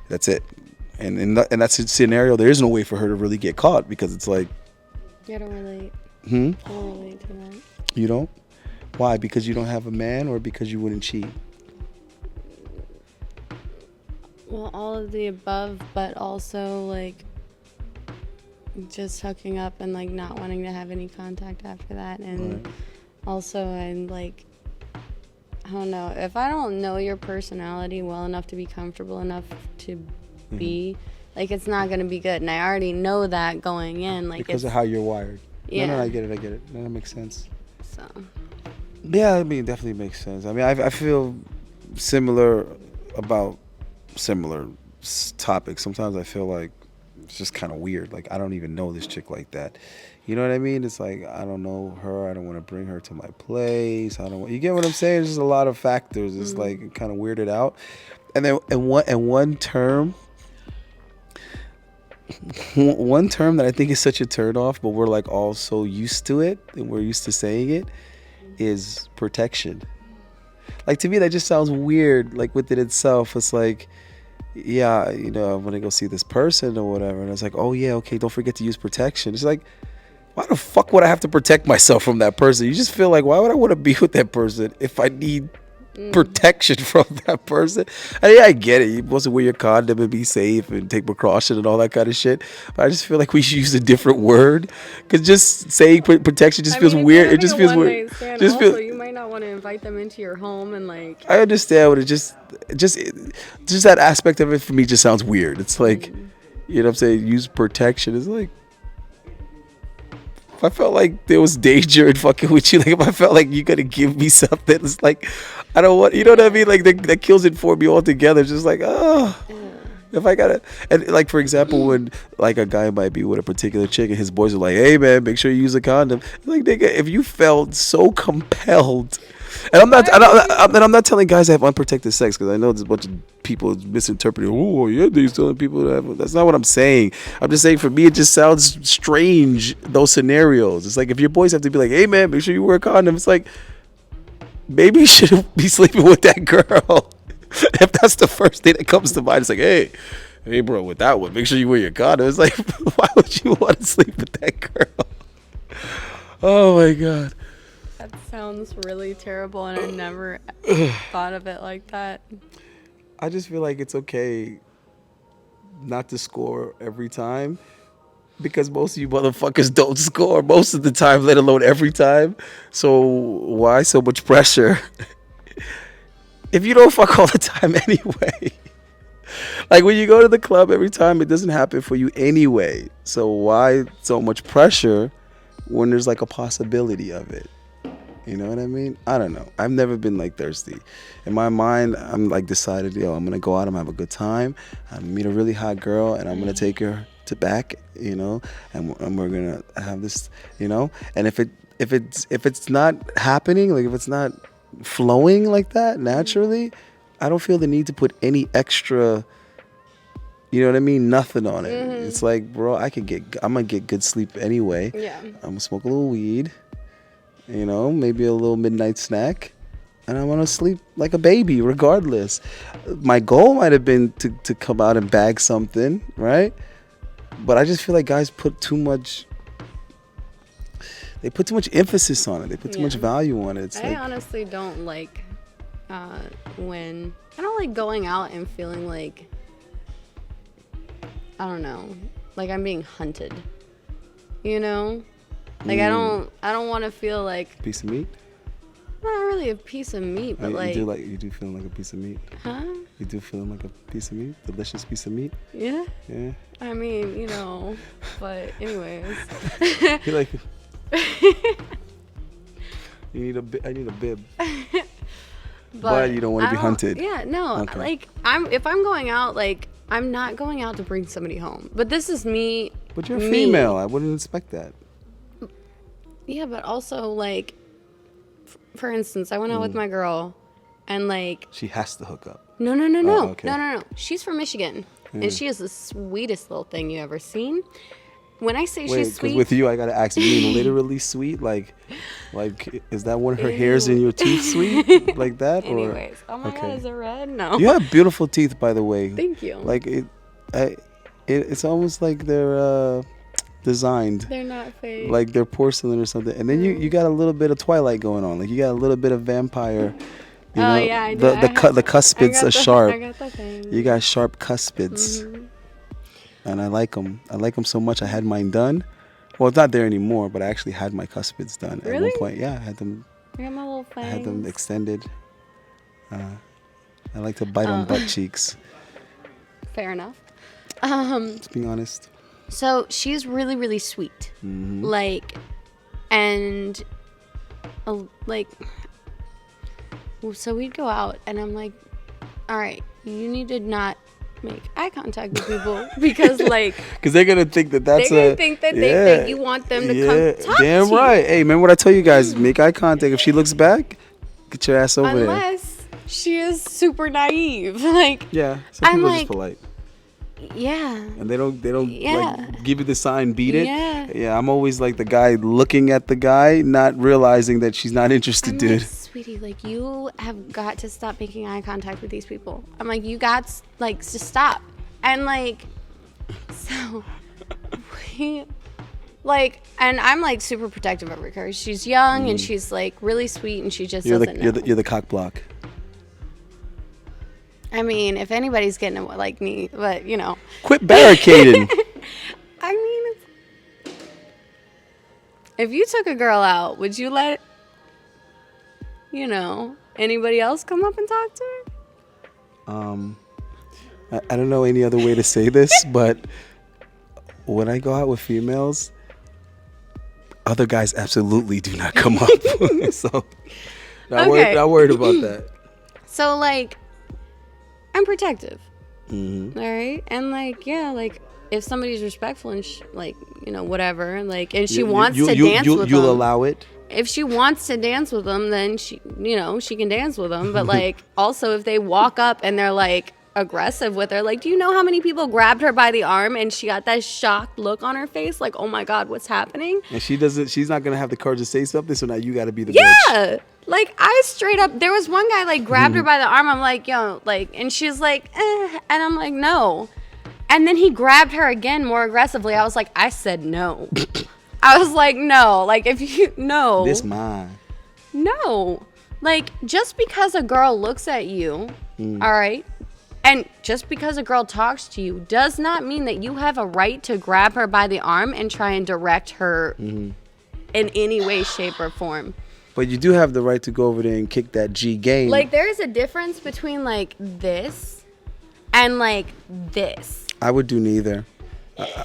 that's it. And in that scenario, there is no way for her to really get caught, because it's like... I don't relate. I don't relate to that. You don't? Why? Because you don't have a man, or because you wouldn't cheat? Well, all of the above, but also, like, just hooking up and, like, not wanting to have any contact after that. And also, I'm like, I don't know, if I don't know your personality well enough to be comfortable enough to be, like, it's not going to be good. And I already know that going in. Like, because of how you're wired. Yeah. No, I get it. No, that makes sense. So. Yeah, I mean, it definitely makes sense. I mean, I feel similar about similar topics. Sometimes I feel like it's just kind of weird. Like, I don't even know this chick like that. You know what I mean? It's like, I don't know her. I don't want to bring her to my place. You get what I'm saying? There's just a lot of factors. It's like kind of weirded out. And then in one term, one term that I think is such a turn off, but we're like all so used to it and we're used to saying it, is protection. Like to me, that just sounds weird. Like within itself, it's like, yeah, you know, I'm gonna go see this person or whatever, and it's like, oh yeah, okay, don't forget to use protection. It's like, why the fuck would I have to protect myself from that person? You just feel like, why would I want to be with that person if I need protection from that person? And yeah, I get it. You're supposed to wear your condom and be safe and take precaution and all that kind of shit. But I just feel like we should use a different word, because just saying protection just feels weird. It just feels weird. Just also, you might not want to invite them into your home and like. I understand, but it just that aspect of it for me just sounds weird. It's like, you know what I'm saying? Use protection. It's like, if I felt like there was danger in fucking with you, like if I felt like you gotta give me something, it's like, I don't want, you know what I mean? Like that kills it for me altogether. It's just like, oh, if I gotta, and like for example, when like a guy might be with a particular chick and his boys are like, hey man, make sure you use a condom. Like nigga, if you felt so compelled. And I'm not telling guys to have unprotected sex, because I know there's a bunch of people misinterpreting. Oh, yeah, they're telling people to have. That's not what I'm saying. I'm just saying, for me, it just sounds strange, those scenarios. It's like if your boys have to be like, hey, man, make sure you wear a condom. It's like, maybe you shouldn't be sleeping with that girl. If that's the first thing that comes to mind, it's like, hey, bro, with that one, make sure you wear your condom. It's like, why would you want to sleep with that girl? Oh, my God. That sounds really terrible, and I never thought of it like that. I just feel like it's okay not to score every time, because most of you motherfuckers don't score most of the time, let alone every time. So why so much pressure if you don't fuck all the time anyway? Like when you go to the club every time, it doesn't happen for you anyway. So why so much pressure when there's like a possibility of it? You know what I mean? I don't know. I've never been like thirsty. In my mind, I'm like decided, I'm going to go out, I'm going to have a good time. I'm going to meet a really hot girl, and I'm going to take her to back, and we're going to have this, and if it's not happening, like if it's not flowing like that naturally, I don't feel the need to put any extra, you know what I mean? Nothing on it. Mm-hmm. It's like, bro, I'm going to get good sleep anyway. Yeah. I'm going to smoke a little weed. Maybe a little midnight snack, and I want to sleep like a baby regardless. My goal might have been to come out and bag something, right? But I just feel like guys put too much emphasis on it. They put too much value on it. I honestly don't like when I don't like going out and feeling like, I don't know, like I'm being hunted, Like I don't want to feel like piece of meat. Not really a piece of meat, but you do feel like a piece of meat. Huh? You do feel like a piece of meat, delicious piece of meat. Yeah. Yeah. I mean, but anyways. You're like, I need a bib. But you don't want to be hunted. Yeah, no. Okay. Like if I'm going out, like I'm not going out to bring somebody home. But this is me. But you're a female. I wouldn't expect that. Yeah, but also, like, for instance, I went out with my girl, and, like... She has to hook up. No. Oh, okay. No. She's from Michigan, and she is the sweetest little thing you ever seen. When I say she's sweet... with you, I gotta ask, you mean literally sweet? Like, is that one of her hairs in your teeth sweet? Like that? Anyways. Oh my God, is it red? No. You have beautiful teeth, by the way. Thank you. Like, it's almost like they're... designed. They're not fake. Like they're porcelain or something. And then you got a little bit of Twilight going on. Like you got a little bit of vampire. Yeah, I do. The cuspids are sharp. I got the thing. You got sharp cuspids. Mm-hmm. And I like them. I like them so much. I had mine done. Well, it's not there anymore, but I actually had my cuspids done at one point. Yeah, I had them. I got my little fangs. I had them extended. I like to bite on butt cheeks. Fair enough. Let's be honest. So she's really, really sweet. Mm-hmm. So we'd go out, and I'm like, all right, you need to not make eye contact with people because they're gonna think that you want them to come talk to you. Damn right. Hey, remember what I told you guys? Make eye contact. If she looks back, get your ass over there. Unless she is super naive. Yeah, some people are just polite. Yeah. And they don't Yeah. like give you the sign, beat it. Yeah. Yeah, I'm always like the guy looking at the guy, not realizing that she's not interested, I'm dude. like, sweetie, like, you have got to stop making eye contact with these people. I'm like, you got like to stop. And like, so we like, and I'm like super protective of her. She's young and she's like really sweet, and she just doesn't know. You're the cock block. I mean, if anybody's getting it like me, but you know. Quit barricading. I mean, if you took a girl out, would you let, you know, anybody else come up and talk to her? I don't know any other way to say this, but when I go out with females, other guys absolutely do not come up. So, not worried about that. So, like, I'm protective. Mm-hmm. All right? And, like, yeah, like, if somebody's respectful and, like, you know, whatever, like, and she wants to dance with them. You'll allow it? If she wants to dance with them, then she, you know, she can dance with them. But, like, also if they walk up and they're, like, aggressive with her, like, do you know how many people grabbed her by the arm and she got that shocked look on her face, like, oh my God, what's happening? And she's not gonna have the courage to say something, so now you gotta be the bitch. bitch. Like, I straight up, there was one guy, like, grabbed her by the arm. I'm like, yo, like, and she's like, and I'm like, no. And then he grabbed her again more aggressively. I was like, I said no. I was like, no. Like, if you, no. This mine. No. Like, just because a girl looks at you, all right, and just because a girl talks to you does not mean that you have a right to grab her by the arm and try and direct her in any way, shape, or form. But you do have the right to go over there and kick that G game. Like, there's a difference between, like, this and, like, this. I would do neither.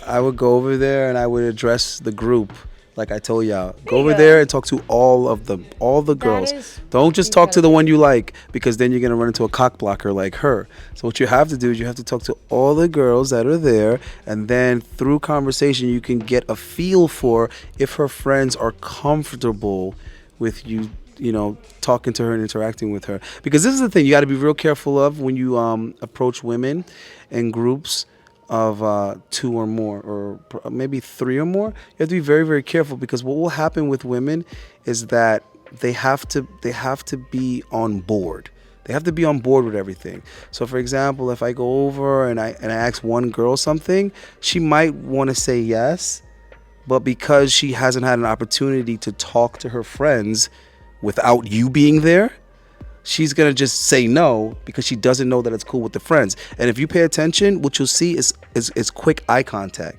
I would go over there and I would address the group. Like I told y'all, go over there and talk to all the girls. Don't just talk to the one you like, because then you're gonna run into a cock blocker like her. So what you have to do is you have to talk to all the girls that are there, and then through conversation you can get a feel for if her friends are comfortable with you, you know, talking to her and interacting with her. Because this is the thing you got to be real careful of when you approach women in groups of 2 or more, or maybe 3 or more. You have to be very, very careful, because what will happen with women is that they have to be on board. They have to be on board with everything. So for example, if I go over and I ask one girl something, she might want to say yes, but because she hasn't had an opportunity to talk to her friends without you being there, she's going to just say no because she doesn't know that it's cool with the friends. And if you pay attention, what you'll see is quick eye contact.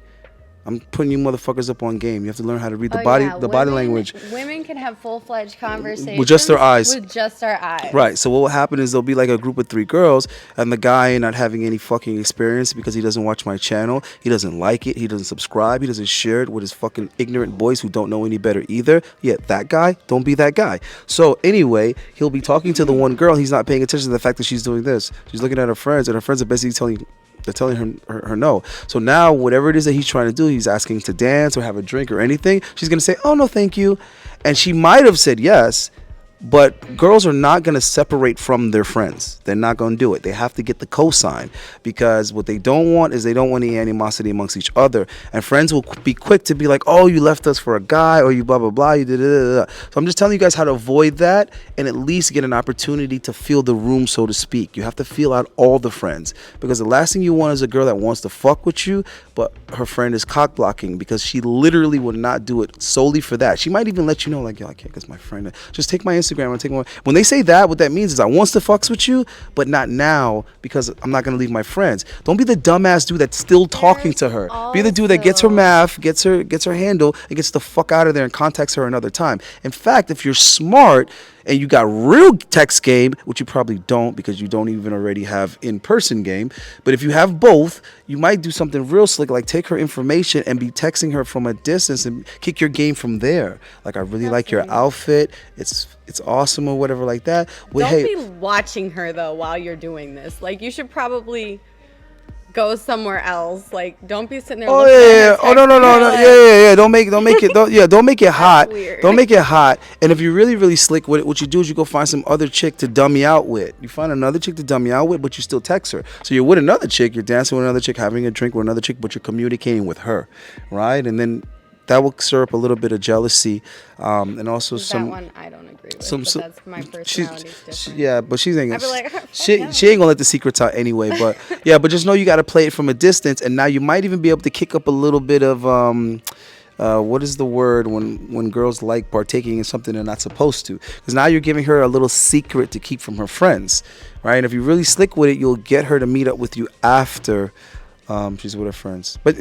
I'm putting you motherfuckers up on game. You have to learn how to read the body language. Women can have full-fledged conversations with just their eyes. With just our eyes. Right. So what will happen is there'll be like a group of 3 girls, and the guy not having any fucking experience because he doesn't watch my channel, he doesn't like it, he doesn't subscribe, he doesn't share it with his fucking ignorant boys who don't know any better either. Yeah, that guy, don't be that guy. So anyway, he'll be talking to the one girl, he's not paying attention to the fact that she's doing this. She's looking at her friends, and her friends are basically telling her no. So now whatever it is that he's trying to do, he's asking to dance or have a drink or anything, she's gonna say, oh no thank you. And she might have said yes, but girls are not going to separate from their friends. They're not going to do it. They have to get the cosign, because what they don't want is they don't want any animosity amongst each other. And friends will be quick to be like, oh, you left us for a guy, or you blah, blah, blah, you did it. So I'm just telling you guys how to avoid that and at least get an opportunity to feel the room, so to speak. You have to feel out all the friends, because the last thing you want is a girl that wants to fuck with you, but her friend is cock blocking, because she literally will not do it solely for that. She might even let you know, like, yo, I can't because my friend, just take my Instagram and take my. When they say that, what that means is I wants to fucks with you, but not now, because I'm not gonna leave my friends. Don't be the dumbass dude that's still talking to her. Be the dude that gets her math, gets her handle, and gets the fuck out of there and contacts her another time. In fact, if you're smart and you got real text game, which you probably don't because you don't even already have in-person game, but if you have both, you might do something real slick, like take her information and be texting her from a distance and kick your game from there. Like, I really like your outfit, it's awesome, or whatever like that. Don't be watching her though while you're doing this. Like, you should probably go somewhere else. Like, don't be sitting there. Oh looking at yeah, her yeah. Oh no, text no, and no, you're no. like, Yeah. Don't make it. Don't make it hot. weird. Don't make it hot. And if you're really, really slick with it, what you do is you go find some other chick to dummy out with. You find another chick to dummy out with, but you still text her. So you're with another chick, you're dancing with another chick, having a drink with another chick, but you're communicating with her, right? And then that will stir up a little bit of jealousy, and also some. That one I don't agree with. Some, But that's my personality's different. yeah, but she's ain't I'd be like, she ain't gonna let the secrets out anyway. But yeah, but just know you got to play it from a distance, and now you might even be able to kick up a little bit of what is the word when girls like partaking in something they're not supposed to? Because now you're giving her a little secret to keep from her friends, right? And if you're really slick with it, you'll get her to meet up with you after. She's with her friends, but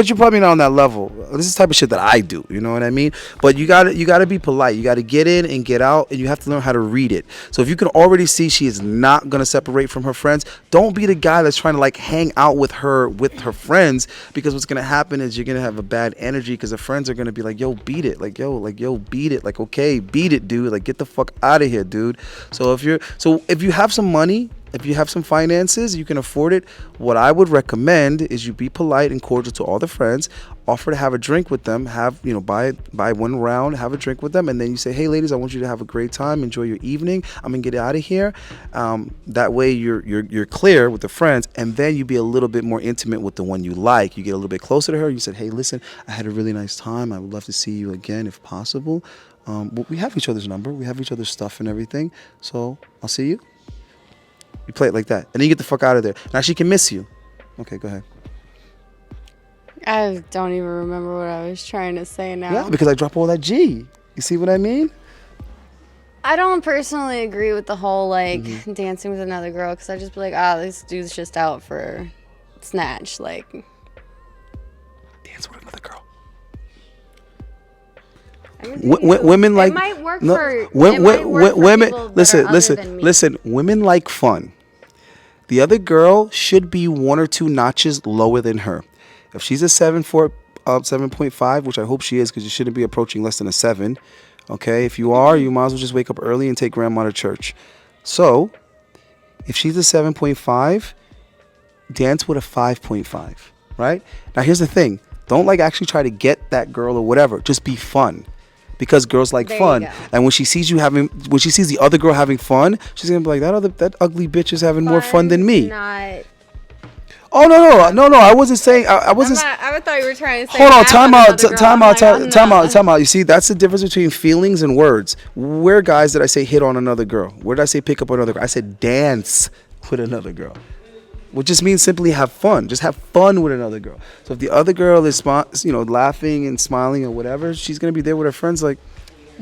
you're probably not on that level. This is the type of shit that I do. You know what I mean? But you gotta be polite. You gotta get in and get out, and you have to learn how to read it. So if you can already see she is not gonna separate from her friends, don't be the guy that's trying to like hang out with her friends, because what's gonna happen is you're gonna have a bad energy, because the friends are gonna be like, yo, beat it, like yo, beat it, like okay, beat it, dude, like get the fuck out of here, dude. So if you have some money, if you have some finances, you can afford it, what I would recommend is you be polite and cordial to all the friends, offer to have a drink with them, buy one round, have a drink with them, and then you say, hey ladies, I want you to have a great time, enjoy your evening, I'm gonna get out of here. That way you're clear with the friends, and then you be a little bit more intimate with the one you like. You get a little bit closer to her, you said, hey listen, I had a really nice time, I would love to see you again if possible. But we have each other's number, we have each other's stuff and everything, so I'll see you. You play it like that, and then you get the fuck out of there. Now she can miss you. Okay, go ahead. I don't even remember what I was trying to say now. Yeah, because I drop all that G. You see what I mean? I don't personally agree with the whole dancing with another girl, because I just be like, this dude's just out for snatch. Like, dance with another girl. Women like, it might work for women. Listen. Women like fun. The other girl should be 1 or 2 notches lower than her. If she's a 7.5, which I hope she is, because you shouldn't be approaching less than a 7. Okay, if you are, you might as well just wake up early and take grandma to church. So, if she's a 7.5, dance with a 5.5. Right? Now here's the thing: don't actually try to get that girl or whatever. Just be fun. Because girls like fun, and when she sees the other girl having fun, she's gonna be like, that ugly bitch is having more fun than me. Oh no! I wasn't saying. I wasn't. I thought you were trying to say. Hold on, time out. You see, that's the difference between feelings and words. Where guys did I say hit on another girl? Where did I say pick up another girl? I said dance with another girl, which just means simply have fun. Just have fun with another girl. So if the other girl is, laughing and smiling or whatever, she's gonna be there with her friends. Like,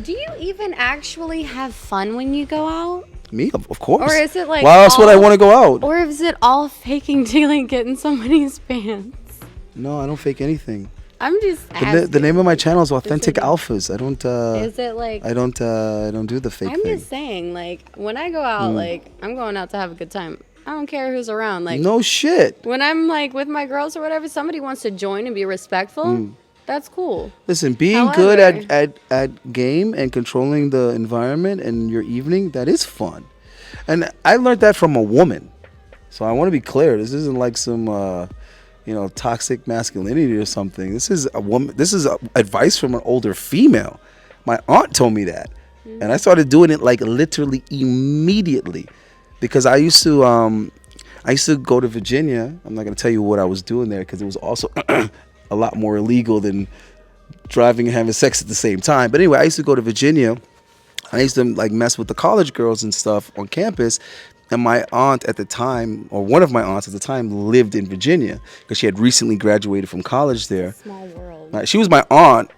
do you even actually have fun when you go out? Me, of course. Or is it like? Why else would I want to go out? Or is it all faking to get in somebody's pants? No, I don't fake anything. I'm just asking. The name of my channel is Authentic Alphas. I don't. Is it like? I don't do the fake thing. I'm just saying, when I go out, I'm going out to have a good time. I don't care who's around. No shit. When I'm with my girls or whatever, somebody wants to join and be respectful. That's cool. Listen, being good at game and controlling the environment and your evening, that is fun. And I learned that from a woman. So I want to be clear. This isn't like some toxic masculinity or something. This is a woman. This is advice from an older female. My aunt told me that. And I started doing it literally immediately. Because I used to go to Virginia. I'm not going to tell you what I was doing there, because it was also a lot more illegal than driving and having sex at the same time. But anyway, I used to go to Virginia. I used to mess with the college girls and stuff on campus. And my aunt at the time, or one of my aunts at the time, lived in Virginia because she had recently graduated from college there. Small world. She was my aunt,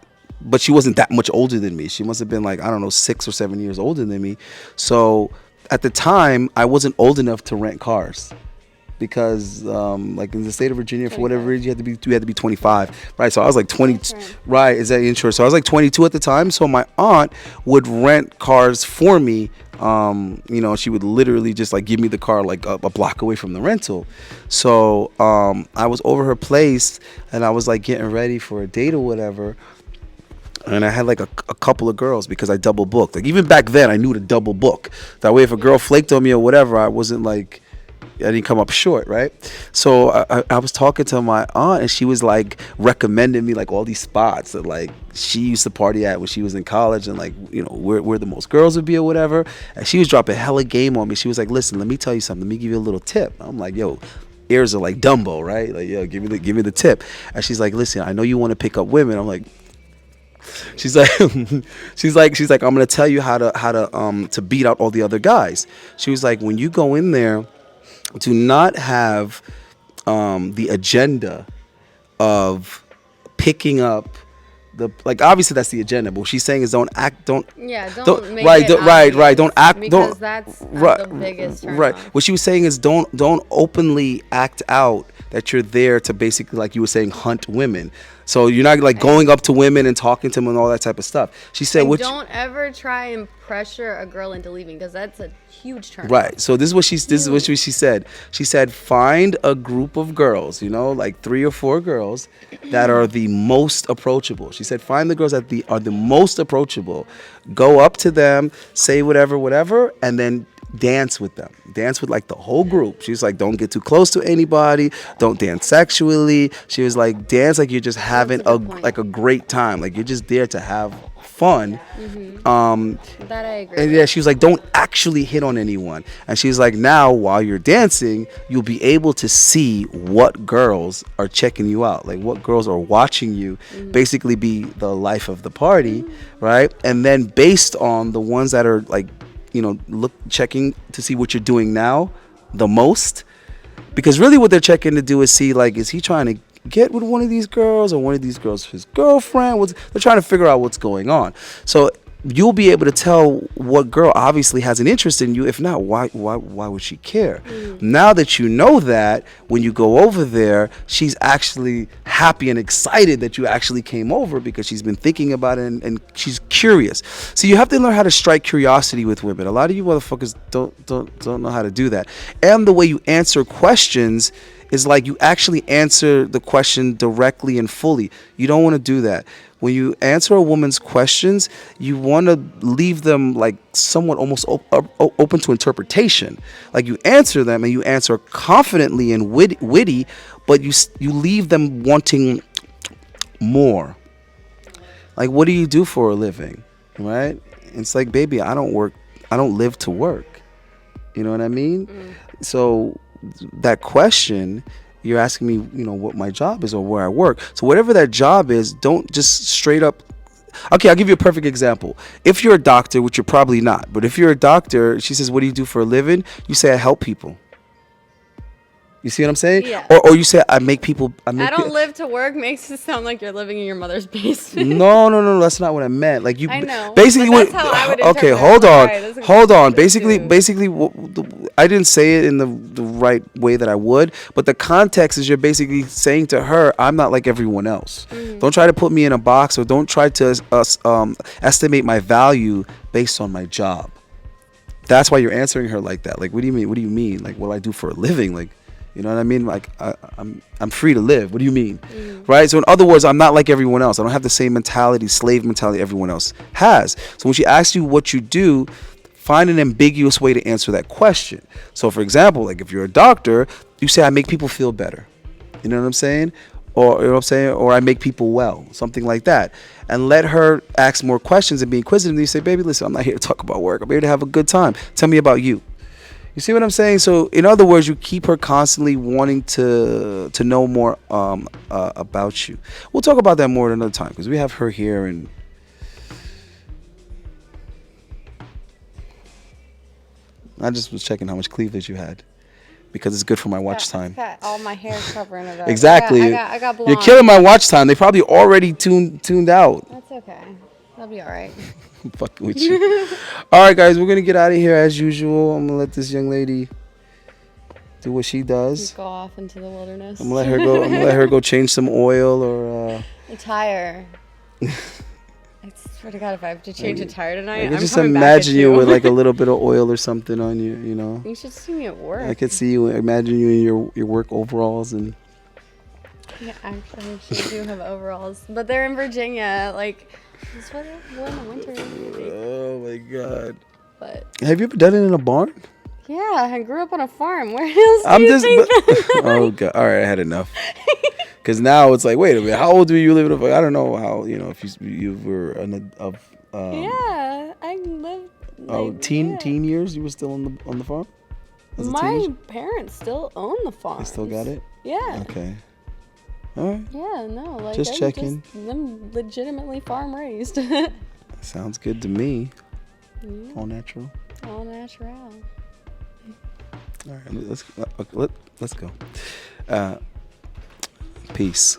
but she wasn't that much older than me. She must have been 6 or 7 years older than me. So at the time, I wasn't old enough to rent cars. Because in the state of Virginia, for whatever reason, you had to be 25, right? So I was 20, right? Is that insurance? So I was 22 at the time. So my aunt would rent cars for me. She would literally just give me the car a block away from the rental. So I was over her place, and I was getting ready for a date or whatever. And I had a couple of girls because I double booked. Even back then, I knew to double book. That way, if a girl flaked on me or whatever, I wasn't didn't come up short, right? So I was talking to my aunt, and she was like recommending me like all these spots that like she used to party at when she was in college, and like, you know, where the most girls would be or whatever. And she was dropping hella game on me. She was like, listen, let me tell you something. Let me give you a little tip. I'm like, yo, ears are like Dumbo, right? Like, yo, give me the tip. And she's like, listen, I know you want to pick up women. I'm like, she's like, she's like, I'm gonna tell you how to beat out all the other guys. She was like, when you go in there, do not have the agenda of picking up the, like, obviously that's the agenda, but what she's saying is don't make don't right, obvious, don't act, because that's the biggest turn right. off. What she was saying is don't openly act out that you're there to basically, like you were saying, hunt women. So you're not like going up to women and talking to them and all that type of stuff. She said, and don't ever try and pressure a girl into leaving, because that's a huge turn right. off. So this is what she said. She said, find a group of girls, you know, like 3 or 4 girls that are the most approachable. She said, find the girls that are the most approachable. Go up to them, say whatever, and then dance with them. Dance with like the whole group. She was like, don't get too close to anybody. Don't dance sexually. She was like, dance like you're just having a great time. Like you're just there to have fun. That I agree and with. yeah, she was like, don't actually hit on anyone. And she's like, now while you're dancing, you'll be able to see what girls are checking you out, like what girls are watching you basically be the life of the party, right? And then based on the ones that are like, you know, checking to see what you're doing now the most, because really what they're checking to do is see, like, is he trying to get with one of these girls, or one of these girls his girlfriend? They're trying to figure out what's going on. So you'll be able to tell what girl obviously has an interest in you. If not, why would she care? Now that you know that, when you go over there, she's actually happy and excited that you actually came over, because she's been thinking about it, and she's curious. So you have to learn how to strike curiosity with women. A lot of you motherfuckers don't know how to do that. And the way you answer questions is like you actually answer the question directly and fully. You don't want to do that. When you answer a woman's questions, you want to leave them like somewhat almost open to interpretation. Like you answer them, and you answer confidently and witty, but you leave them wanting more. Like, what do you do for a living, right? It's like, baby, I don't live to work. You know what I mean? So that question, you're asking me, you know, what my job is or where I work. So whatever that job is, don't just straight up. Okay, I'll give you a perfect example. If you're a doctor, which you're probably not, but if you're a doctor, she says, what do you do for a living? You say, I help people. You see what I'm saying? Yeah. Or you say, I don't live to work makes it sound like you're living in your mother's basement. No, that's not what I meant. Like, you I know, basically but that's how I would interpret okay, it. hold on. Right, Hold on. Basically I didn't say it in the right way that I would, but the context is you're basically saying to her, I'm not like everyone else. Don't try to put me in a box, or don't try to estimate my value based on my job. That's why you're answering her like that. Like, what do you mean? What do you mean? Like, what do I do for a living? Like, you know what I mean? Like, I'm free to live. What do you mean? Right? So in other words, I'm not like everyone else. I don't have the same mentality, slave mentality everyone else has. So when she asks you what you do, find an ambiguous way to answer that question. So for example, like if you're a doctor, you say, I make people feel better. You know what I'm saying? Or, you know what I'm saying? Or I make people well, something like that. And let her ask more questions and be inquisitive. And you say, baby, listen, I'm not here to talk about work. I'm here to have a good time. Tell me about you. You see what I'm saying? So in other words, you keep her constantly wanting to know more about you. We'll talk about that more at another time, because we have her here, and I just was checking how much cleavage you had, because it's good for my watch time. Got all my hair covering it up. Exactly. I got blonde. You're killing my watch time. They probably already tuned out. That's okay. That'll be all right. I'm fucking with you. All right, guys, we're gonna get out of here as usual. I'm gonna let this young lady do what she does. Go off into the wilderness. I'm gonna let her go change some oil or a tire. I swear to God, if I have to change a tire tonight, I'm just coming imagine back at you with like a little bit of oil or something on you. You know. You should see me at work. I could see you. Imagine you in your work overalls and. Yeah, actually, I do have overalls, but they're in Virginia. Like, this weather, we're in the winter. Oh my God. But have you ever done it in a barn? Yeah, I grew up on a farm. Where else do I'm you just. think? Oh God! All right, I had enough. Because now it's like, wait a minute, how old were you living? I don't know how, if you were Yeah, I lived like teen years. You were still on the farm as a My teenager. parents still own the farm. They still got it. Yeah. Okay. All right. Yeah, no, like Just checking. I'm legitimately farm raised. Sounds good to me. Yeah. All natural. All natural. All right. Let's go. Peace.